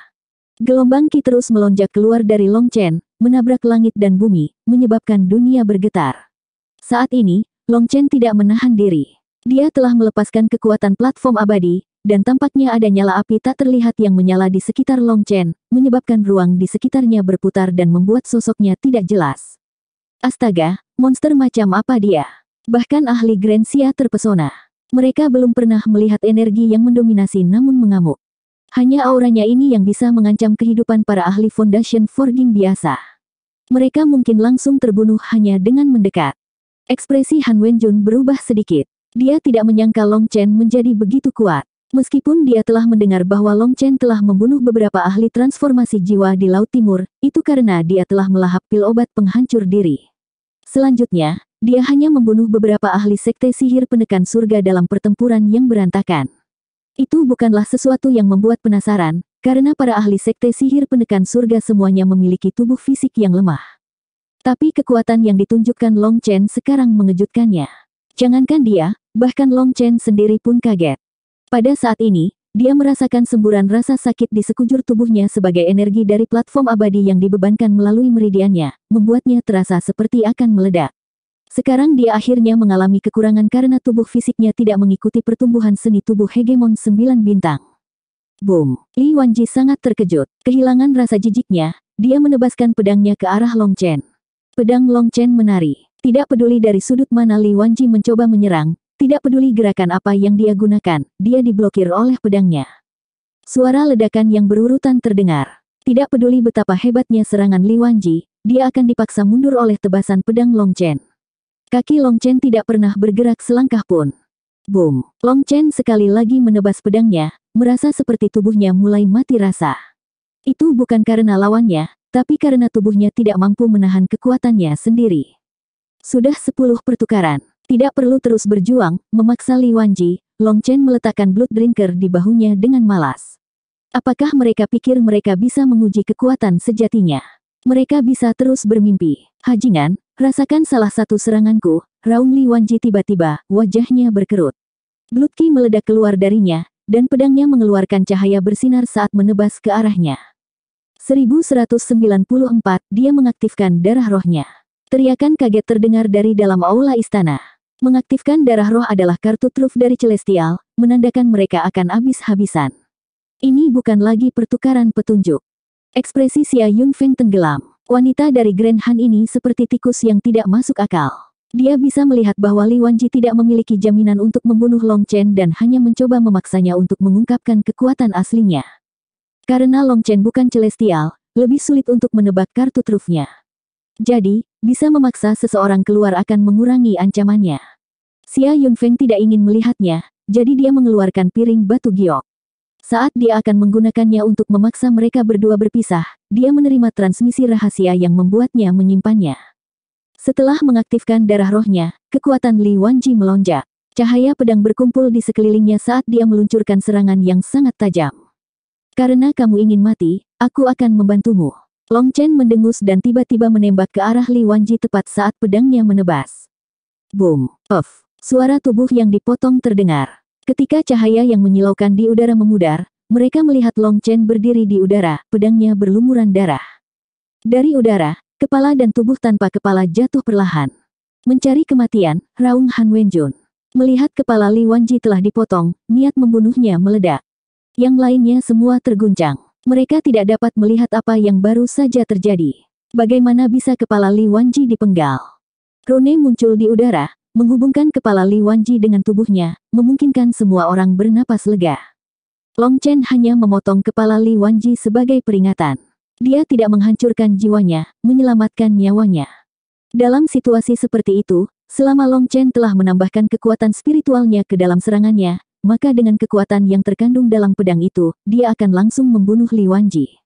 Gelombang Qi terus melonjak keluar dari Long Chen, menabrak langit dan bumi, menyebabkan dunia bergetar. Saat ini, Long Chen tidak menahan diri. Dia telah melepaskan kekuatan platform abadi, dan tampaknya ada nyala api tak terlihat yang menyala di sekitar Long Chen, menyebabkan ruang di sekitarnya berputar dan membuat sosoknya tidak jelas. Astaga, monster macam apa dia? Bahkan ahli Grand Xia terpesona. Mereka belum pernah melihat energi yang mendominasi namun mengamuk. Hanya auranya ini yang bisa mengancam kehidupan para ahli Foundation Forging biasa. Mereka mungkin langsung terbunuh hanya dengan mendekat. Ekspresi Han Wenjun berubah sedikit. Dia tidak menyangka Long Chen menjadi begitu kuat. Meskipun dia telah mendengar bahwa Long Chen telah membunuh beberapa ahli transformasi jiwa di Laut Timur, itu karena dia telah melahap pil obat penghancur diri. Selanjutnya, dia hanya membunuh beberapa ahli sekte sihir penekan surga dalam pertempuran yang berantakan. Itu bukanlah sesuatu yang membuat penasaran, karena para ahli sekte sihir penekan surga semuanya memiliki tubuh fisik yang lemah. Tapi kekuatan yang ditunjukkan Long Chen sekarang mengejutkannya. Jangankan dia, bahkan Long Chen sendiri pun kaget. Pada saat ini, dia merasakan semburan rasa sakit di sekujur tubuhnya sebagai energi dari platform abadi yang dibebankan melalui meridiannya, membuatnya terasa seperti akan meledak. Sekarang dia akhirnya mengalami kekurangan karena tubuh fisiknya tidak mengikuti pertumbuhan seni tubuh hegemon 9 bintang. Boom! Li Wanji sangat terkejut. Kehilangan rasa jijiknya, dia menebaskan pedangnya ke arah Long Chen. Pedang Long Chen menari. Tidak peduli dari sudut mana Li Wanji mencoba menyerang, tidak peduli gerakan apa yang dia gunakan, dia diblokir oleh pedangnya. Suara ledakan yang berurutan terdengar. Tidak peduli betapa hebatnya serangan Li Wanji, dia akan dipaksa mundur oleh tebasan pedang Long Chen. Kaki Long Chen tidak pernah bergerak selangkah pun. Boom! Long Chen sekali lagi menebas pedangnya, merasa seperti tubuhnya mulai mati rasa. Itu bukan karena lawannya, tapi karena tubuhnya tidak mampu menahan kekuatannya sendiri. Sudah 10 pertukaran. Tidak perlu terus berjuang, memaksa Li Wanji. Long Chen meletakkan Blood Drinker di bahunya dengan malas. Apakah mereka pikir mereka bisa menguji kekuatan sejatinya? Mereka bisa terus bermimpi. Hajingan, rasakan salah satu seranganku, raung Li Wanji tiba-tiba, wajahnya berkerut. Blood Ki meledak keluar darinya, dan pedangnya mengeluarkan cahaya bersinar saat menebas ke arahnya. 1194, dia mengaktifkan darah rohnya. Teriakan kaget terdengar dari dalam aula istana. Mengaktifkan darah roh adalah kartu truf dari Celestial, menandakan mereka akan habis-habisan. Ini bukan lagi pertukaran petunjuk. Ekspresi Xia Yunfeng tenggelam. Wanita dari Grand Han ini seperti tikus yang tidak masuk akal. Dia bisa melihat bahwa Li Wanji tidak memiliki jaminan untuk membunuh Long Chen dan hanya mencoba memaksanya untuk mengungkapkan kekuatan aslinya. Karena Long Chen bukan Celestial, lebih sulit untuk menebak kartu trufnya. Jadi, bisa memaksa seseorang keluar akan mengurangi ancamannya. Xia Yunfeng tidak ingin melihatnya, jadi dia mengeluarkan piring batu giok. Saat dia akan menggunakannya untuk memaksa mereka berdua berpisah, dia menerima transmisi rahasia yang membuatnya menyimpannya. Setelah mengaktifkan darah rohnya, kekuatan Li Wanji melonjak. Cahaya pedang berkumpul di sekelilingnya saat dia meluncurkan serangan yang sangat tajam. Karena kamu ingin mati, aku akan membantumu. Long Chen mendengus dan tiba-tiba menembak ke arah Li Wanji tepat saat pedangnya menebas. Boom! Off! Suara tubuh yang dipotong terdengar. Ketika cahaya yang menyilaukan di udara memudar, mereka melihat Long Chen berdiri di udara, pedangnya berlumuran darah. Dari udara, kepala dan tubuh tanpa kepala jatuh perlahan. Mencari kematian, raung Han Wenjun. Melihat kepala Li Wanji telah dipotong, niat membunuhnya meledak. Yang lainnya semua terguncang. Mereka tidak dapat melihat apa yang baru saja terjadi. Bagaimana bisa kepala Li Wanji dipenggal? Rune muncul di udara, menghubungkan kepala Li Wanji dengan tubuhnya, memungkinkan semua orang bernapas lega. Long Chen hanya memotong kepala Li Wanji sebagai peringatan. Dia tidak menghancurkan jiwanya, menyelamatkan nyawanya. Dalam situasi seperti itu, selama Long Chen telah menambahkan kekuatan spiritualnya ke dalam serangannya, maka dengan kekuatan yang terkandung dalam pedang itu, dia akan langsung membunuh Li Wanji.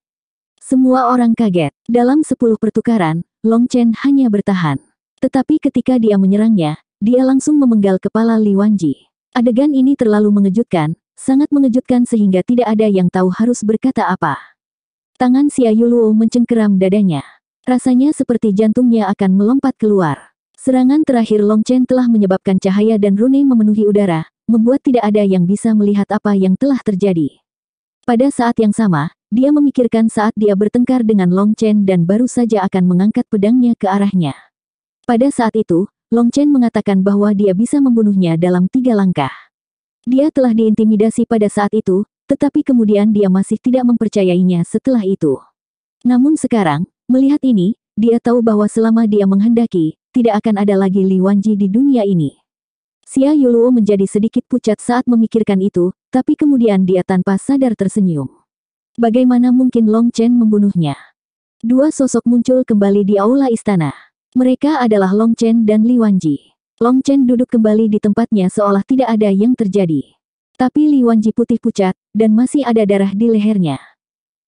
Semua orang kaget. Dalam 10 pertukaran, Long Chen hanya bertahan. Tetapi ketika dia menyerangnya, dia langsung memenggal kepala Li Wanji. Adegan ini terlalu mengejutkan, sangat mengejutkan sehingga tidak ada yang tahu harus berkata apa. Tangan Xia Yuluo mencengkeram dadanya. Rasanya seperti jantungnya akan melompat keluar. Serangan terakhir Long Chen telah menyebabkan cahaya dan rune memenuhi udara, membuat tidak ada yang bisa melihat apa yang telah terjadi. Pada saat yang sama, dia memikirkan saat dia bertengkar dengan Long Chen dan baru saja akan mengangkat pedangnya ke arahnya. Pada saat itu, Long Chen mengatakan bahwa dia bisa membunuhnya dalam 3 langkah. Dia telah diintimidasi pada saat itu, tetapi kemudian dia masih tidak mempercayainya setelah itu. Namun sekarang, melihat ini, dia tahu bahwa selama dia menghendaki, tidak akan ada lagi Li Wanji di dunia ini. Xia Yuluo menjadi sedikit pucat saat memikirkan itu, tapi kemudian dia tanpa sadar tersenyum. Bagaimana mungkin Long Chen membunuhnya? Dua sosok muncul kembali di aula istana. Mereka adalah Long Chen dan Li Wanji. Long Chen duduk kembali di tempatnya seolah tidak ada yang terjadi. Tapi Li Wanji putih pucat, dan masih ada darah di lehernya.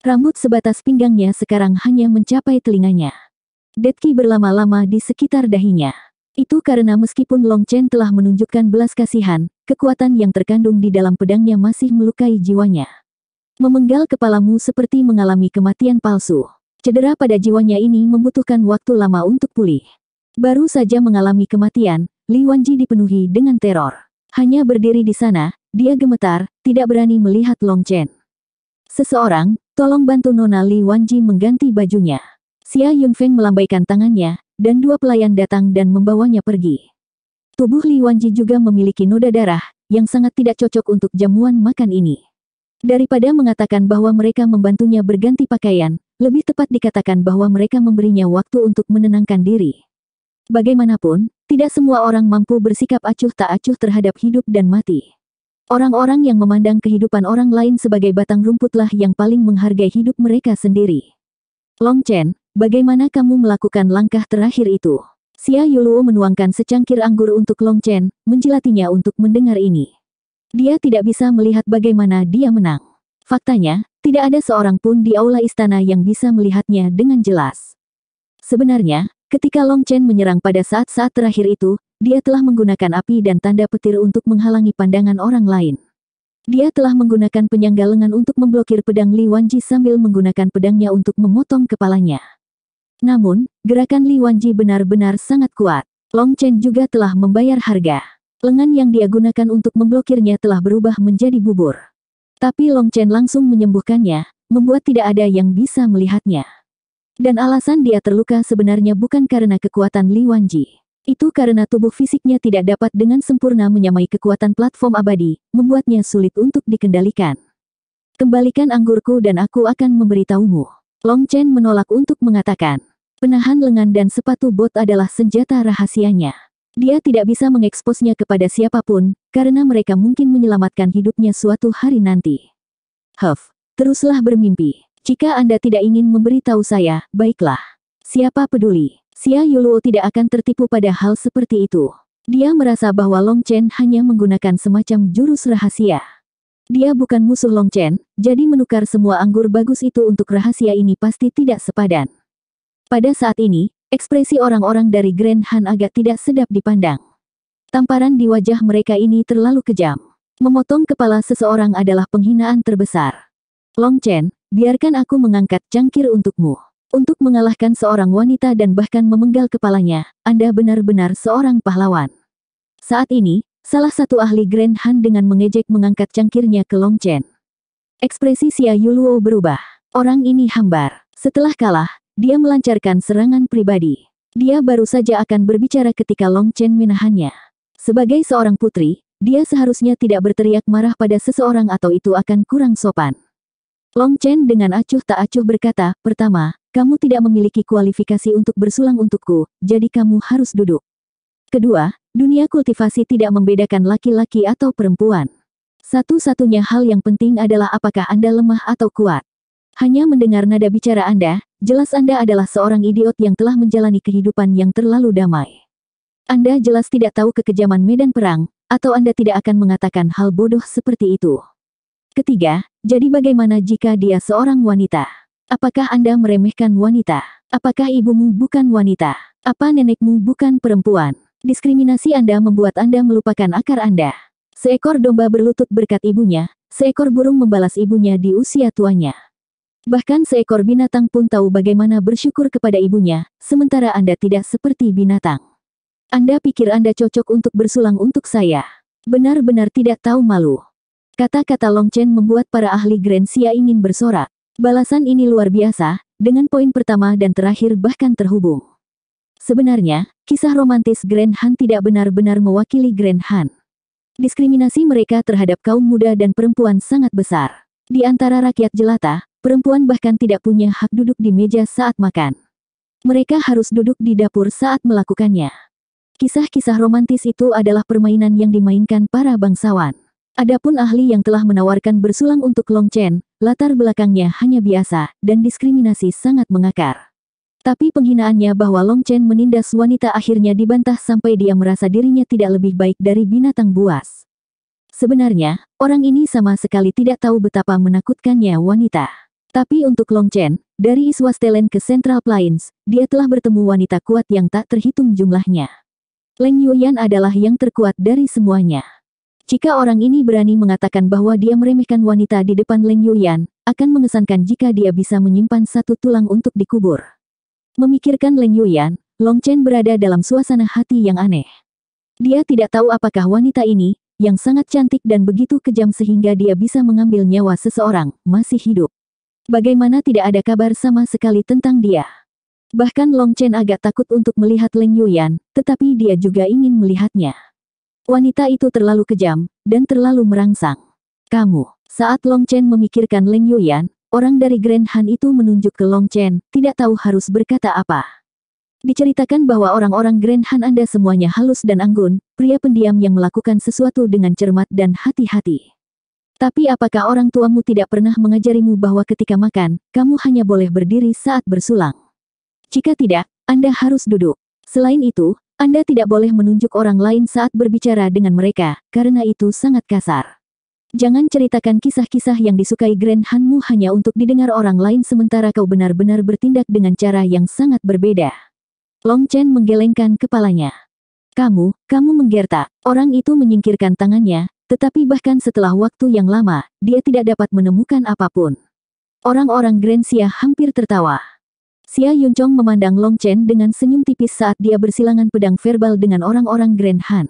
Rambut sebatas pinggangnya sekarang hanya mencapai telinganya. Dead Ki berlama-lama di sekitar dahinya. Itu karena meskipun Long Chen telah menunjukkan belas kasihan, kekuatan yang terkandung di dalam pedangnya masih melukai jiwanya. Memenggal kepalamu seperti mengalami kematian palsu. Cedera pada jiwanya ini membutuhkan waktu lama untuk pulih. Baru saja mengalami kematian, Li Wanji dipenuhi dengan teror. Hanya berdiri di sana, dia gemetar, tidak berani melihat Long Chen. Seseorang, tolong bantu Nona Li Wanji mengganti bajunya. Xia Yunfeng melambaikan tangannya, dan 2 pelayan datang dan membawanya pergi. Tubuh Li Wanji juga memiliki noda darah, yang sangat tidak cocok untuk jamuan makan ini. Daripada mengatakan bahwa mereka membantunya berganti pakaian, lebih tepat dikatakan bahwa mereka memberinya waktu untuk menenangkan diri. Bagaimanapun, tidak semua orang mampu bersikap acuh tak acuh terhadap hidup dan mati. Orang-orang yang memandang kehidupan orang lain sebagai batang rumputlah yang paling menghargai hidup mereka sendiri. Long Chen, bagaimana kamu melakukan langkah terakhir itu? Xia Yuluo menuangkan secangkir anggur untuk Long Chen, menjilatinya untuk mendengar ini. Dia tidak bisa melihat bagaimana dia menang. Faktanya, tidak ada seorang pun di aula istana yang bisa melihatnya dengan jelas. Sebenarnya, ketika Long Chen menyerang pada saat-saat terakhir itu, dia telah menggunakan api dan tanda petir untuk menghalangi pandangan orang lain. Dia telah menggunakan penyangga lengan untuk memblokir pedang Li Wanji sambil menggunakan pedangnya untuk memotong kepalanya. Namun, gerakan Li Wanji benar-benar sangat kuat. Long Chen juga telah membayar harga. Lengan yang dia gunakan untuk memblokirnya telah berubah menjadi bubur. Tapi Long Chen langsung menyembuhkannya, membuat tidak ada yang bisa melihatnya. Dan alasan dia terluka sebenarnya bukan karena kekuatan Li Wanji. Itu karena tubuh fisiknya tidak dapat dengan sempurna menyamai kekuatan platform abadi, membuatnya sulit untuk dikendalikan. Kembalikan anggurku dan aku akan memberitahumu. Long Chen menolak untuk mengatakan. Penahan lengan dan sepatu bot adalah senjata rahasianya. Dia tidak bisa mengeksposnya kepada siapapun, karena mereka mungkin menyelamatkan hidupnya suatu hari nanti. Teruslah bermimpi. Jika Anda tidak ingin memberitahu saya, baiklah. Siapa peduli? Xia Yuluo tidak akan tertipu pada hal seperti itu. Dia merasa bahwa Long Chen hanya menggunakan semacam jurus rahasia. Dia bukan musuh Long Chen, jadi menukar semua anggur bagus itu untuk rahasia ini pasti tidak sepadan. Pada saat ini, ekspresi orang-orang dari Grand Han agak tidak sedap dipandang. Tamparan di wajah mereka ini terlalu kejam. Memotong kepala seseorang adalah penghinaan terbesar. Long Chen, biarkan aku mengangkat cangkir untukmu. Untuk mengalahkan seorang wanita dan bahkan memenggal kepalanya, Anda benar-benar seorang pahlawan. Saat ini, salah satu ahli Grand Han dengan mengejek mengangkat cangkirnya ke Long Chen. Ekspresi Xia Yuluo berubah. Orang ini hambar. Setelah kalah, dia melancarkan serangan pribadi. Dia baru saja akan berbicara ketika Long Chen menahannya. Sebagai seorang putri, dia seharusnya tidak berteriak marah pada seseorang atau itu akan kurang sopan. Long Chen dengan acuh tak acuh berkata, pertama, kamu tidak memiliki kualifikasi untuk bersulang untukku, jadi kamu harus duduk. Kedua, dunia kultivasi tidak membedakan laki-laki atau perempuan. Satu-satunya hal yang penting adalah apakah Anda lemah atau kuat. Hanya mendengar nada bicara Anda, jelas Anda adalah seorang idiot yang telah menjalani kehidupan yang terlalu damai. Anda jelas tidak tahu kekejaman medan perang, atau Anda tidak akan mengatakan hal bodoh seperti itu. Ketiga, jadi bagaimana jika dia seorang wanita? Apakah Anda meremehkan wanita? Apakah ibumu bukan wanita? Apa nenekmu bukan perempuan? Diskriminasi Anda membuat Anda melupakan akar Anda. Seekor domba berlutut berkat ibunya, seekor burung membalas ibunya di usia tuanya. Bahkan seekor binatang pun tahu bagaimana bersyukur kepada ibunya, sementara Anda tidak seperti binatang. Anda pikir Anda cocok untuk bersulang untuk saya. Benar-benar tidak tahu malu. Kata-kata Long Chen membuat para ahli Grand Xia ingin bersorak. Balasan ini luar biasa, dengan poin pertama dan terakhir bahkan terhubung. Sebenarnya, kisah romantis Grand Han tidak benar-benar mewakili Grand Han. Diskriminasi mereka terhadap kaum muda dan perempuan sangat besar. Di antara rakyat jelata, perempuan bahkan tidak punya hak duduk di meja saat makan. Mereka harus duduk di dapur saat melakukannya. Kisah-kisah romantis itu adalah permainan yang dimainkan para bangsawan. Adapun ahli yang telah menawarkan bersulang untuk Long Chen, latar belakangnya hanya biasa, dan diskriminasi sangat mengakar. Tapi penghinaannya bahwa Long Chen menindas wanita akhirnya dibantah sampai dia merasa dirinya tidak lebih baik dari binatang buas. Sebenarnya, orang ini sama sekali tidak tahu betapa menakutkannya wanita. Tapi untuk Long Chen, dari East Westland ke Central Plains, dia telah bertemu wanita kuat yang tak terhitung jumlahnya. Leng Yuyan adalah yang terkuat dari semuanya. Jika orang ini berani mengatakan bahwa dia meremehkan wanita di depan Leng Yuyan, akan mengesankan jika dia bisa menyimpan satu tulang untuk dikubur. Memikirkan Leng Yuyan, Long Chen berada dalam suasana hati yang aneh. Dia tidak tahu apakah wanita ini, yang sangat cantik dan begitu kejam sehingga dia bisa mengambil nyawa seseorang, masih hidup. Bagaimana tidak ada kabar sama sekali tentang dia? Bahkan Long Chen agak takut untuk melihat Leng Yuyan, tetapi dia juga ingin melihatnya. Wanita itu terlalu kejam, dan terlalu merangsang. Saat Long Chen memikirkan Leng Yuyan, orang dari Grand Han itu menunjuk ke Long Chen, tidak tahu harus berkata apa. Diceritakan bahwa orang-orang Grand Han Anda semuanya halus dan anggun, pria pendiam yang melakukan sesuatu dengan cermat dan hati-hati. Tapi apakah orang tuamu tidak pernah mengajarimu bahwa ketika makan, kamu hanya boleh berdiri saat bersulang? Jika tidak, Anda harus duduk. Selain itu, Anda tidak boleh menunjuk orang lain saat berbicara dengan mereka, karena itu sangat kasar. Jangan ceritakan kisah-kisah yang disukai Grand Han-mu hanya untuk didengar orang lain sementara kau benar-benar bertindak dengan cara yang sangat berbeda. Long Chen menggelengkan kepalanya. Kamu menggertak. Orang itu menyingkirkan tangannya, tetapi bahkan setelah waktu yang lama, dia tidak dapat menemukan apapun. Orang-orang Grand Xia hampir tertawa. Xia Yunchong memandang Long Chen dengan senyum tipis saat dia bersilangan pedang verbal dengan orang-orang Grand Han.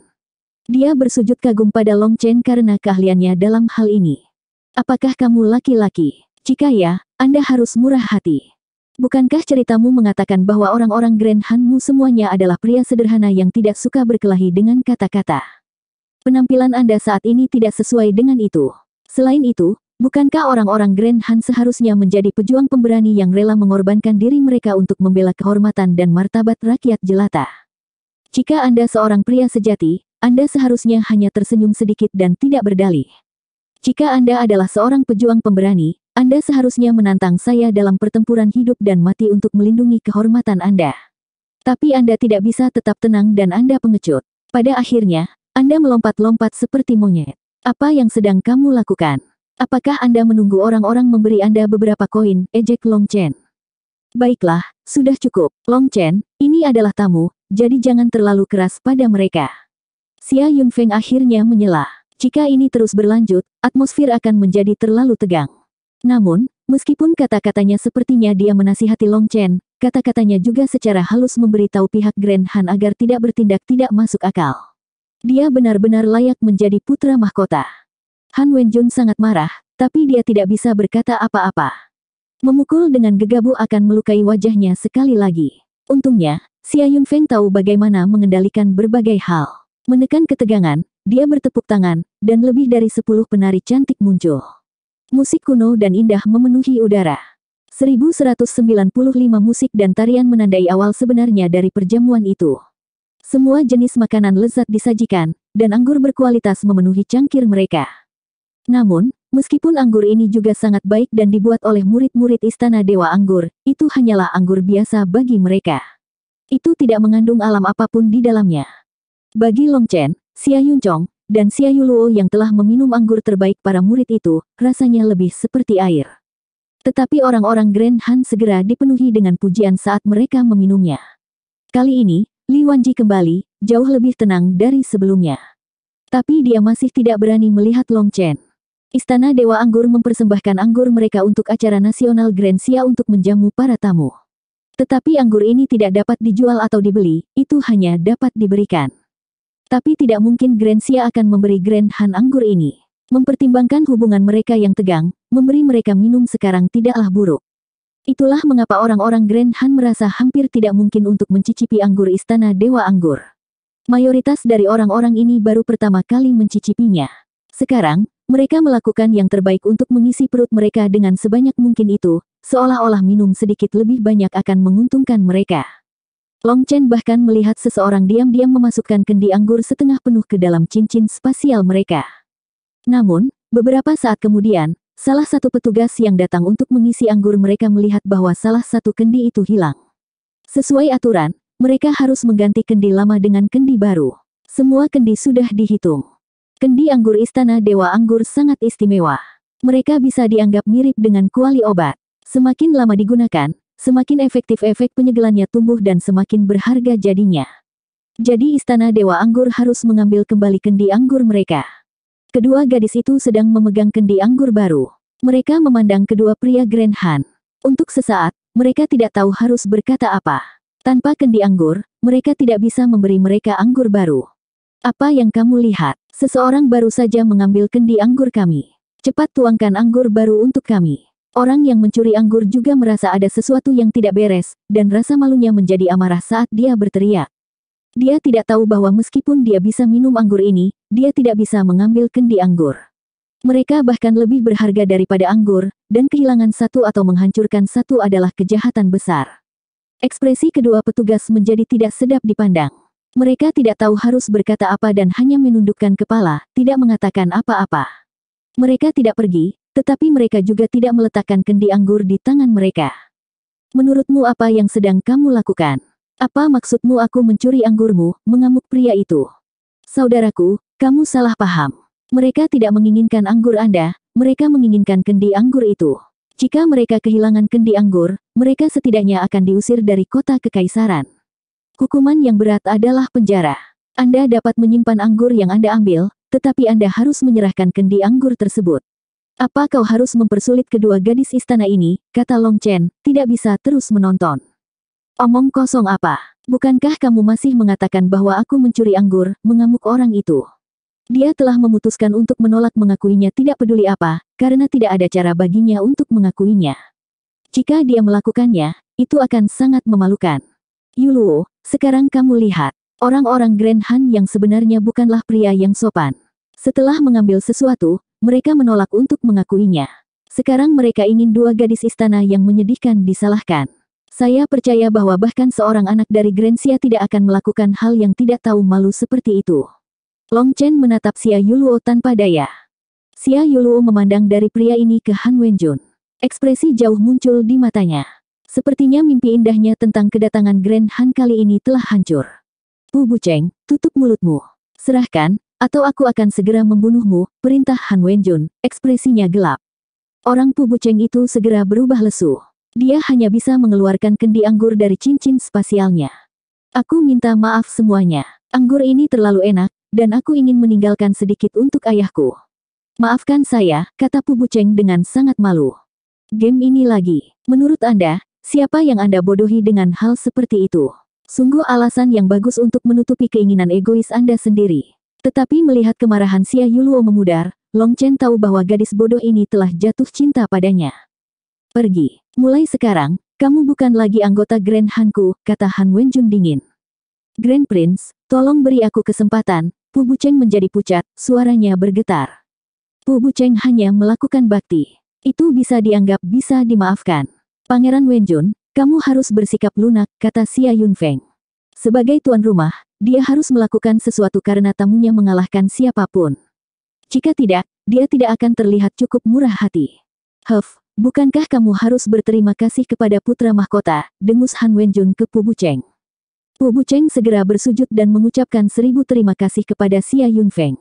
Dia bersujud kagum pada Long Chen karena keahliannya dalam hal ini. Apakah kamu laki-laki? Jika ya, Anda harus murah hati. Bukankah ceritamu mengatakan bahwa orang-orang Grand Han-mu semuanya adalah pria sederhana yang tidak suka berkelahi dengan kata-kata? Penampilan Anda saat ini tidak sesuai dengan itu. Selain itu, bukankah orang-orang Grand Han seharusnya menjadi pejuang pemberani yang rela mengorbankan diri mereka untuk membela kehormatan dan martabat rakyat jelata? Jika Anda seorang pria sejati, Anda seharusnya hanya tersenyum sedikit dan tidak berdalih. Jika Anda adalah seorang pejuang pemberani, Anda seharusnya menantang saya dalam pertempuran hidup dan mati untuk melindungi kehormatan Anda. Tapi Anda tidak bisa tetap tenang dan Anda pengecut. Pada akhirnya, Anda melompat-lompat seperti monyet. Apa yang sedang kamu lakukan? Apakah Anda menunggu orang-orang memberi Anda beberapa koin? Ejek Long Chen. Baiklah, sudah cukup. Long Chen, ini adalah tamu, jadi jangan terlalu keras pada mereka. Xia Yunfeng akhirnya menyela. Jika ini terus berlanjut, atmosfer akan menjadi terlalu tegang. Namun, meskipun kata-katanya sepertinya dia menasihati Long Chen, kata-katanya juga secara halus memberitahu pihak Grand Han agar tidak bertindak tidak masuk akal. Dia benar-benar layak menjadi putra mahkota. Han Wenjun sangat marah, tapi dia tidak bisa berkata apa-apa. Memukul dengan gegabah akan melukai wajahnya sekali lagi. Untungnya, Xia Yunfeng tahu bagaimana mengendalikan berbagai hal. Menekan ketegangan, dia bertepuk tangan, dan lebih dari 10 penari cantik muncul. Musik kuno dan indah memenuhi udara. 1195 musik dan tarian menandai awal sebenarnya dari perjamuan itu. Semua jenis makanan lezat disajikan, dan anggur berkualitas memenuhi cangkir mereka. Namun, meskipun anggur ini juga sangat baik dan dibuat oleh murid-murid Istana Dewa Anggur, itu hanyalah anggur biasa bagi mereka. Itu tidak mengandung alam apapun di dalamnya. Bagi Long Chen, Xia Yunchong, dan Xia Yuluo yang telah meminum anggur terbaik para murid itu, rasanya lebih seperti air. Tetapi orang-orang Grand Han segera dipenuhi dengan pujian saat mereka meminumnya. Kali ini, Li Wanji kembali, jauh lebih tenang dari sebelumnya. Tapi dia masih tidak berani melihat Long Chen. Istana Dewa Anggur mempersembahkan anggur mereka untuk acara nasional Grand Xia untuk menjamu para tamu. Tetapi anggur ini tidak dapat dijual atau dibeli, itu hanya dapat diberikan. Tapi tidak mungkin Grand Xia akan memberi Grand Han anggur ini. Mempertimbangkan hubungan mereka yang tegang, memberi mereka minum sekarang tidaklah buruk. Itulah mengapa orang-orang Grand Han merasa hampir tidak mungkin untuk mencicipi anggur Istana Dewa Anggur. Mayoritas dari orang-orang ini baru pertama kali mencicipinya. Sekarang, mereka melakukan yang terbaik untuk mengisi perut mereka dengan sebanyak mungkin itu, seolah-olah minum sedikit lebih banyak akan menguntungkan mereka. Long Chen bahkan melihat seseorang diam-diam memasukkan kendi anggur setengah penuh ke dalam cincin spasial mereka. Namun, beberapa saat kemudian, salah satu petugas yang datang untuk mengisi anggur mereka melihat bahwa salah satu kendi itu hilang. Sesuai aturan, mereka harus mengganti kendi lama dengan kendi baru. Semua kendi sudah dihitung. Kendi anggur Istana Dewa Anggur sangat istimewa. Mereka bisa dianggap mirip dengan kuali obat. Semakin lama digunakan, semakin efektif efek penyegelannya tumbuh dan semakin berharga jadinya. Jadi Istana Dewa Anggur harus mengambil kembali kendi anggur mereka. Kedua gadis itu sedang memegang kendi anggur baru. Mereka memandang kedua pria Grand Han. Untuk sesaat, mereka tidak tahu harus berkata apa. Tanpa kendi anggur, mereka tidak bisa memberi mereka anggur baru. Apa yang kamu lihat? Seseorang baru saja mengambil kendi anggur kami. Cepat tuangkan anggur baru untuk kami. Orang yang mencuri anggur juga merasa ada sesuatu yang tidak beres, dan rasa malunya menjadi amarah saat dia berteriak. Dia tidak tahu bahwa meskipun dia bisa minum anggur ini, dia tidak bisa mengambil kendi anggur. Mereka bahkan lebih berharga daripada anggur, dan kehilangan satu atau menghancurkan satu adalah kejahatan besar. Ekspresi kedua petugas menjadi tidak sedap dipandang. Mereka tidak tahu harus berkata apa dan hanya menundukkan kepala, tidak mengatakan apa-apa. Mereka tidak pergi, tetapi mereka juga tidak meletakkan kendi anggur di tangan mereka. Menurutmu apa yang sedang kamu lakukan? Apa maksudmu aku mencuri anggurmu? Mengamuk pria itu. Saudaraku, kamu salah paham. Mereka tidak menginginkan anggur Anda, mereka menginginkan kendi anggur itu. Jika mereka kehilangan kendi anggur, mereka setidaknya akan diusir dari kota kekaisaran. Hukuman yang berat adalah penjara. Anda dapat menyimpan anggur yang Anda ambil, tetapi Anda harus menyerahkan kendi anggur tersebut. Apa kau harus mempersulit kedua gadis istana ini, kata Long Chen, tidak bisa terus menonton. Omong kosong apa? Bukankah kamu masih mengatakan bahwa aku mencuri anggur, mengamuk orang itu? Dia telah memutuskan untuk menolak mengakuinya tidak peduli apa, karena tidak ada cara baginya untuk mengakuinya. Jika dia melakukannya, itu akan sangat memalukan. Yuluo, sekarang kamu lihat. Orang-orang Grand Han yang sebenarnya bukanlah pria yang sopan. Setelah mengambil sesuatu, mereka menolak untuk mengakuinya. Sekarang mereka ingin dua gadis istana yang menyedihkan disalahkan. Saya percaya bahwa bahkan seorang anak dari Grensia tidak akan melakukan hal yang tidak tahu malu seperti itu. Long Chen menatap Xia Yuluo tanpa daya. Xia Yuluo memandang dari pria ini ke Han Wenjun. Ekspresi jauh muncul di matanya. Sepertinya mimpi indahnya tentang kedatangan Grand Han kali ini telah hancur. Pu Bucheng, tutup mulutmu. Serahkan, atau aku akan segera membunuhmu, perintah Han Wenjun. Ekspresinya gelap. Orang Pu Bucheng itu segera berubah lesu. Dia hanya bisa mengeluarkan kendi anggur dari cincin spasialnya. Aku minta maaf semuanya. Anggur ini terlalu enak, dan aku ingin meninggalkan sedikit untuk ayahku. Maafkan saya, kata Pu Bucheng dengan sangat malu. Game ini lagi. Menurut Anda, siapa yang Anda bodohi dengan hal seperti itu? Sungguh alasan yang bagus untuk menutupi keinginan egois Anda sendiri. Tetapi melihat kemarahan Xia Yuluo memudar, Long Chen tahu bahwa gadis bodoh ini telah jatuh cinta padanya. Pergi. Mulai sekarang, kamu bukan lagi anggota Grand Han-ku, kata Han Wenjun dingin. Grand Prince, tolong beri aku kesempatan. Pu Bucheng menjadi pucat, suaranya bergetar. Pu Bucheng hanya melakukan bakti. Itu bisa dianggap bisa dimaafkan. Pangeran Wenjun, kamu harus bersikap lunak, kata Xia Yunfeng. Sebagai tuan rumah, dia harus melakukan sesuatu karena tamunya mengalahkan siapapun. Jika tidak, dia tidak akan terlihat cukup murah hati. Bukankah kamu harus berterima kasih kepada putra mahkota, dengus Han Wenjun ke Pu Bucheng. Pu Bucheng segera bersujud dan mengucapkan 1000 terima kasih kepada Xia Yunfeng.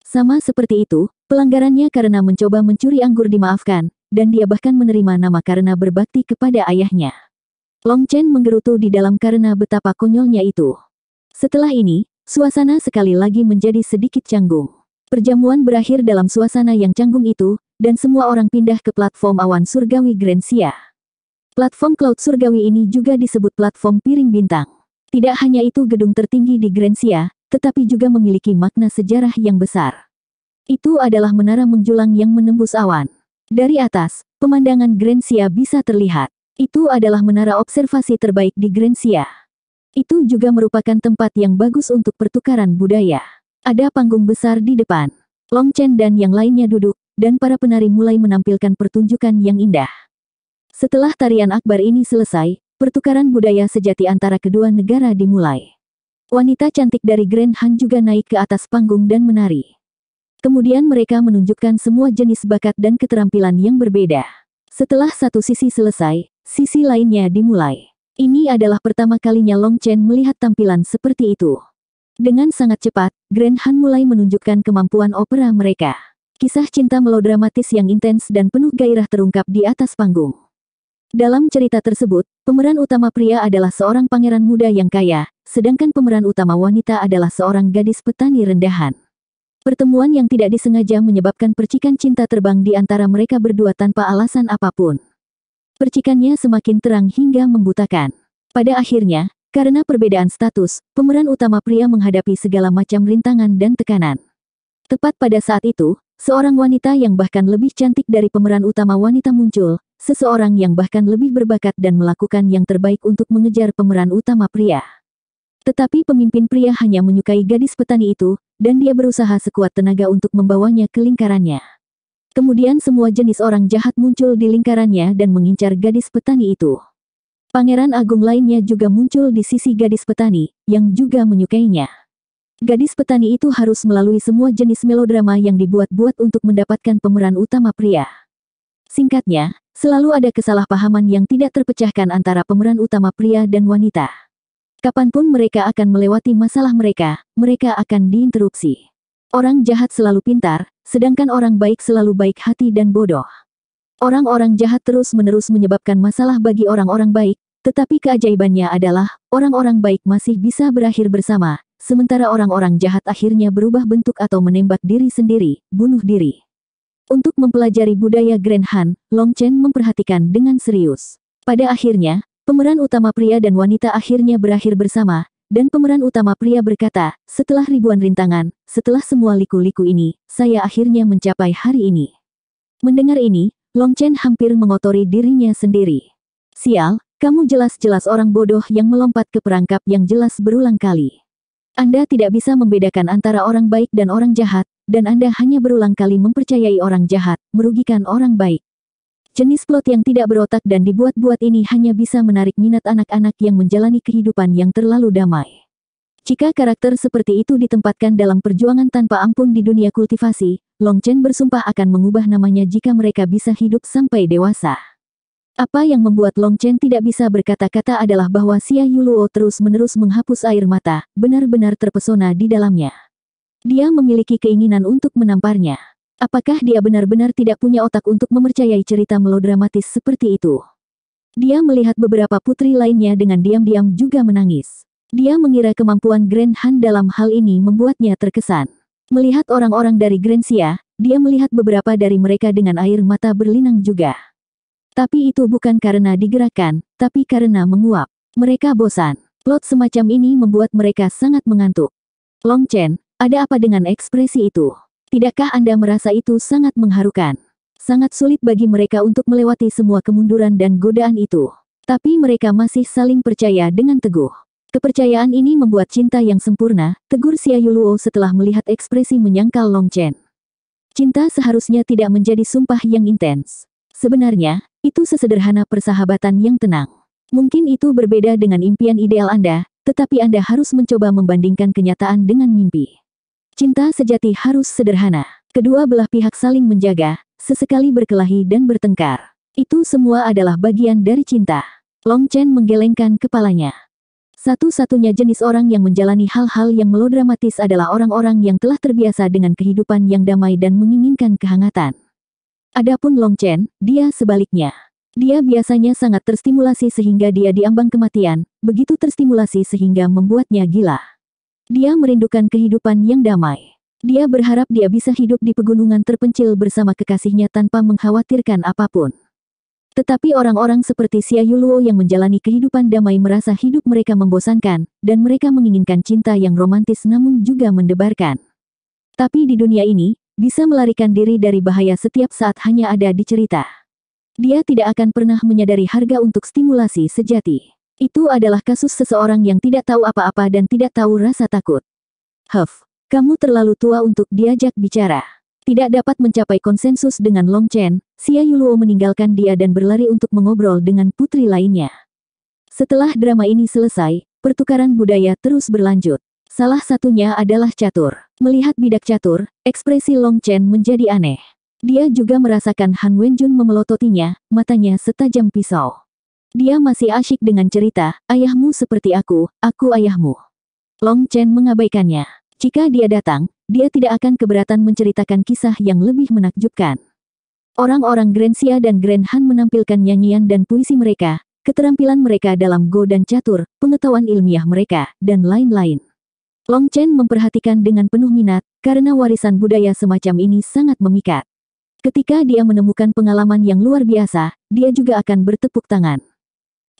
Sama seperti itu, pelanggarannya karena mencoba mencuri anggur dimaafkan, dan dia bahkan menerima nama karena berbakti kepada ayahnya. Long Chen menggerutu di dalam karena betapa konyolnya itu. Setelah ini, suasana sekali lagi menjadi sedikit canggung. Perjamuan berakhir dalam suasana yang canggung itu, dan semua orang pindah ke platform awan surgawi Grensia. Platform cloud surgawi ini juga disebut platform piring bintang. Tidak hanya itu gedung tertinggi di Grensia, tetapi juga memiliki makna sejarah yang besar. Itu adalah menara menjulang yang menembus awan. Dari atas, pemandangan Grensia bisa terlihat. Itu adalah menara observasi terbaik di Grensia. Itu juga merupakan tempat yang bagus untuk pertukaran budaya. Ada panggung besar di depan. Long Chen dan yang lainnya duduk, dan para penari mulai menampilkan pertunjukan yang indah. Setelah tarian akbar ini selesai, pertukaran budaya sejati antara kedua negara dimulai. Wanita cantik dari Grand Han juga naik ke atas panggung dan menari. Kemudian mereka menunjukkan semua jenis bakat dan keterampilan yang berbeda. Setelah satu sisi selesai, sisi lainnya dimulai. Ini adalah pertama kalinya Long Chen melihat tampilan seperti itu. Dengan sangat cepat, Grand Han mulai menunjukkan kemampuan opera mereka. Kisah cinta melodramatis yang intens dan penuh gairah terungkap di atas panggung. Dalam cerita tersebut, pemeran utama pria adalah seorang pangeran muda yang kaya, sedangkan pemeran utama wanita adalah seorang gadis petani rendahan. Pertemuan yang tidak disengaja menyebabkan percikan cinta terbang di antara mereka berdua tanpa alasan apapun. Percikannya semakin terang hingga membutakan. Pada akhirnya, karena perbedaan status, pemeran utama pria menghadapi segala macam rintangan dan tekanan. Tepat pada saat itu, seorang wanita yang bahkan lebih cantik dari pemeran utama wanita muncul, seseorang yang bahkan lebih berbakat dan melakukan yang terbaik untuk mengejar pemeran utama pria. Tetapi pemimpin pria hanya menyukai gadis petani itu, dan dia berusaha sekuat tenaga untuk membawanya ke lingkarannya. Kemudian semua jenis orang jahat muncul di lingkarannya dan mengincar gadis petani itu. Pangeran agung lainnya juga muncul di sisi gadis petani, yang juga menyukainya. Gadis petani itu harus melalui semua jenis melodrama yang dibuat-buat untuk mendapatkan pemeran utama pria. Singkatnya, selalu ada kesalahpahaman yang tidak terpecahkan antara pemeran utama pria dan wanita. Kapanpun mereka akan melewati masalah mereka akan diinterupsi. Orang jahat selalu pintar, sedangkan orang baik selalu baik hati dan bodoh. Orang-orang jahat terus-menerus menyebabkan masalah bagi orang-orang baik, tetapi keajaibannya adalah, orang-orang baik masih bisa berakhir bersama, sementara orang-orang jahat akhirnya berubah bentuk atau menembak diri sendiri, bunuh diri. Untuk mempelajari budaya Grand Han, Long Chen memperhatikan dengan serius. Pada akhirnya, Pemeran utama pria dan wanita akhirnya berakhir bersama, dan pemeran utama pria berkata, setelah ribuan rintangan, setelah semua liku-liku ini, saya akhirnya mencapai hari ini. Mendengar ini, Long Chen hampir mengotori dirinya sendiri. Sial, kamu jelas-jelas orang bodoh yang melompat ke perangkap yang jelas berulang kali. Anda tidak bisa membedakan antara orang baik dan orang jahat, dan Anda hanya berulang kali mempercayai orang jahat, merugikan orang baik. Jenis plot yang tidak berotak dan dibuat-buat ini hanya bisa menarik minat anak-anak yang menjalani kehidupan yang terlalu damai. Jika karakter seperti itu ditempatkan dalam perjuangan tanpa ampun di dunia kultivasi, Long Chen bersumpah akan mengubah namanya jika mereka bisa hidup sampai dewasa. Apa yang membuat Long Chen tidak bisa berkata-kata adalah bahwa Xia Yuluo terus-menerus menghapus air mata, benar-benar terpesona di dalamnya. Dia memiliki keinginan untuk menamparnya. Apakah dia benar-benar tidak punya otak untuk mempercayai cerita melodramatis seperti itu? Dia melihat beberapa putri lainnya dengan diam-diam juga menangis. Dia mengira kemampuan Grand Han dalam hal ini membuatnya terkesan. Melihat orang-orang dari Grand Xia, dia melihat beberapa dari mereka dengan air mata berlinang juga. Tapi itu bukan karena digerakkan, tapi karena menguap. Mereka bosan. Plot semacam ini membuat mereka sangat mengantuk. Long Chen, ada apa dengan ekspresi itu? Tidakkah Anda merasa itu sangat mengharukan? Sangat sulit bagi mereka untuk melewati semua kemunduran dan godaan itu. Tapi mereka masih saling percaya dengan teguh. Kepercayaan ini membuat cinta yang sempurna, tegur Xia Yuluo setelah melihat ekspresi menyangkal Long Chen. Cinta seharusnya tidak menjadi sumpah yang intens. Sebenarnya, itu sesederhana persahabatan yang tenang. Mungkin itu berbeda dengan impian ideal Anda, tetapi Anda harus mencoba membandingkan kenyataan dengan mimpi. Cinta sejati harus sederhana. Kedua belah pihak saling menjaga, sesekali berkelahi dan bertengkar. Itu semua adalah bagian dari cinta. Long Chen menggelengkan kepalanya. Satu-satunya jenis orang yang menjalani hal-hal yang melodramatis adalah orang-orang yang telah terbiasa dengan kehidupan yang damai dan menginginkan kehangatan. Adapun Long Chen, dia sebaliknya. Dia biasanya sangat terstimulasi sehingga dia diambang kematian, begitu terstimulasi sehingga membuatnya gila. Dia merindukan kehidupan yang damai. Dia berharap dia bisa hidup di pegunungan terpencil bersama kekasihnya tanpa mengkhawatirkan apapun. Tetapi orang-orang seperti Xia Yuluo yang menjalani kehidupan damai merasa hidup mereka membosankan, dan mereka menginginkan cinta yang romantis namun juga mendebarkan. Tapi di dunia ini, bisa melarikan diri dari bahaya setiap saat hanya ada di cerita. Dia tidak akan pernah menyadari harga untuk stimulasi sejati. Itu adalah kasus seseorang yang tidak tahu apa-apa dan tidak tahu rasa takut. Huff, kamu terlalu tua untuk diajak bicara. Tidak dapat mencapai konsensus dengan Long Chen, Xia Yuluo meninggalkan dia dan berlari untuk mengobrol dengan putri lainnya. Setelah drama ini selesai, pertukaran budaya terus berlanjut. Salah satunya adalah catur. Melihat bidak catur, ekspresi Long Chen menjadi aneh. Dia juga merasakan Han Wenjun memelototinya, matanya setajam pisau. Dia masih asyik dengan cerita, ayahmu seperti aku ayahmu. Long Chen mengabaikannya. Jika dia datang, dia tidak akan keberatan menceritakan kisah yang lebih menakjubkan. Orang-orang Grand Xia dan Grand Han menampilkan nyanyian dan puisi mereka, keterampilan mereka dalam go dan catur, pengetahuan ilmiah mereka, dan lain-lain. Long Chen memperhatikan dengan penuh minat, karena warisan budaya semacam ini sangat memikat. Ketika dia menemukan pengalaman yang luar biasa, dia juga akan bertepuk tangan.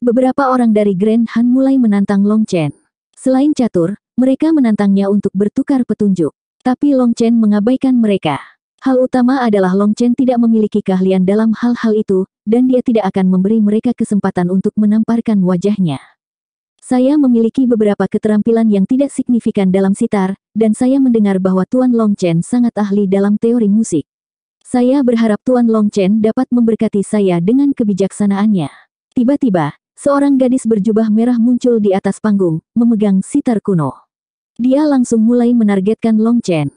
Beberapa orang dari Grand Han mulai menantang Long Chen. Selain catur, mereka menantangnya untuk bertukar petunjuk. Tapi Long Chen mengabaikan mereka. Hal utama adalah Long Chen tidak memiliki keahlian dalam hal-hal itu, dan dia tidak akan memberi mereka kesempatan untuk menamparkan wajahnya. Saya memiliki beberapa keterampilan yang tidak signifikan dalam sitar, dan saya mendengar bahwa Tuan Long Chen sangat ahli dalam teori musik. Saya berharap Tuan Long Chen dapat memberkati saya dengan kebijaksanaannya. Tiba-tiba, seorang gadis berjubah merah muncul di atas panggung, memegang sitar kuno. Dia langsung mulai menargetkan Long Chen.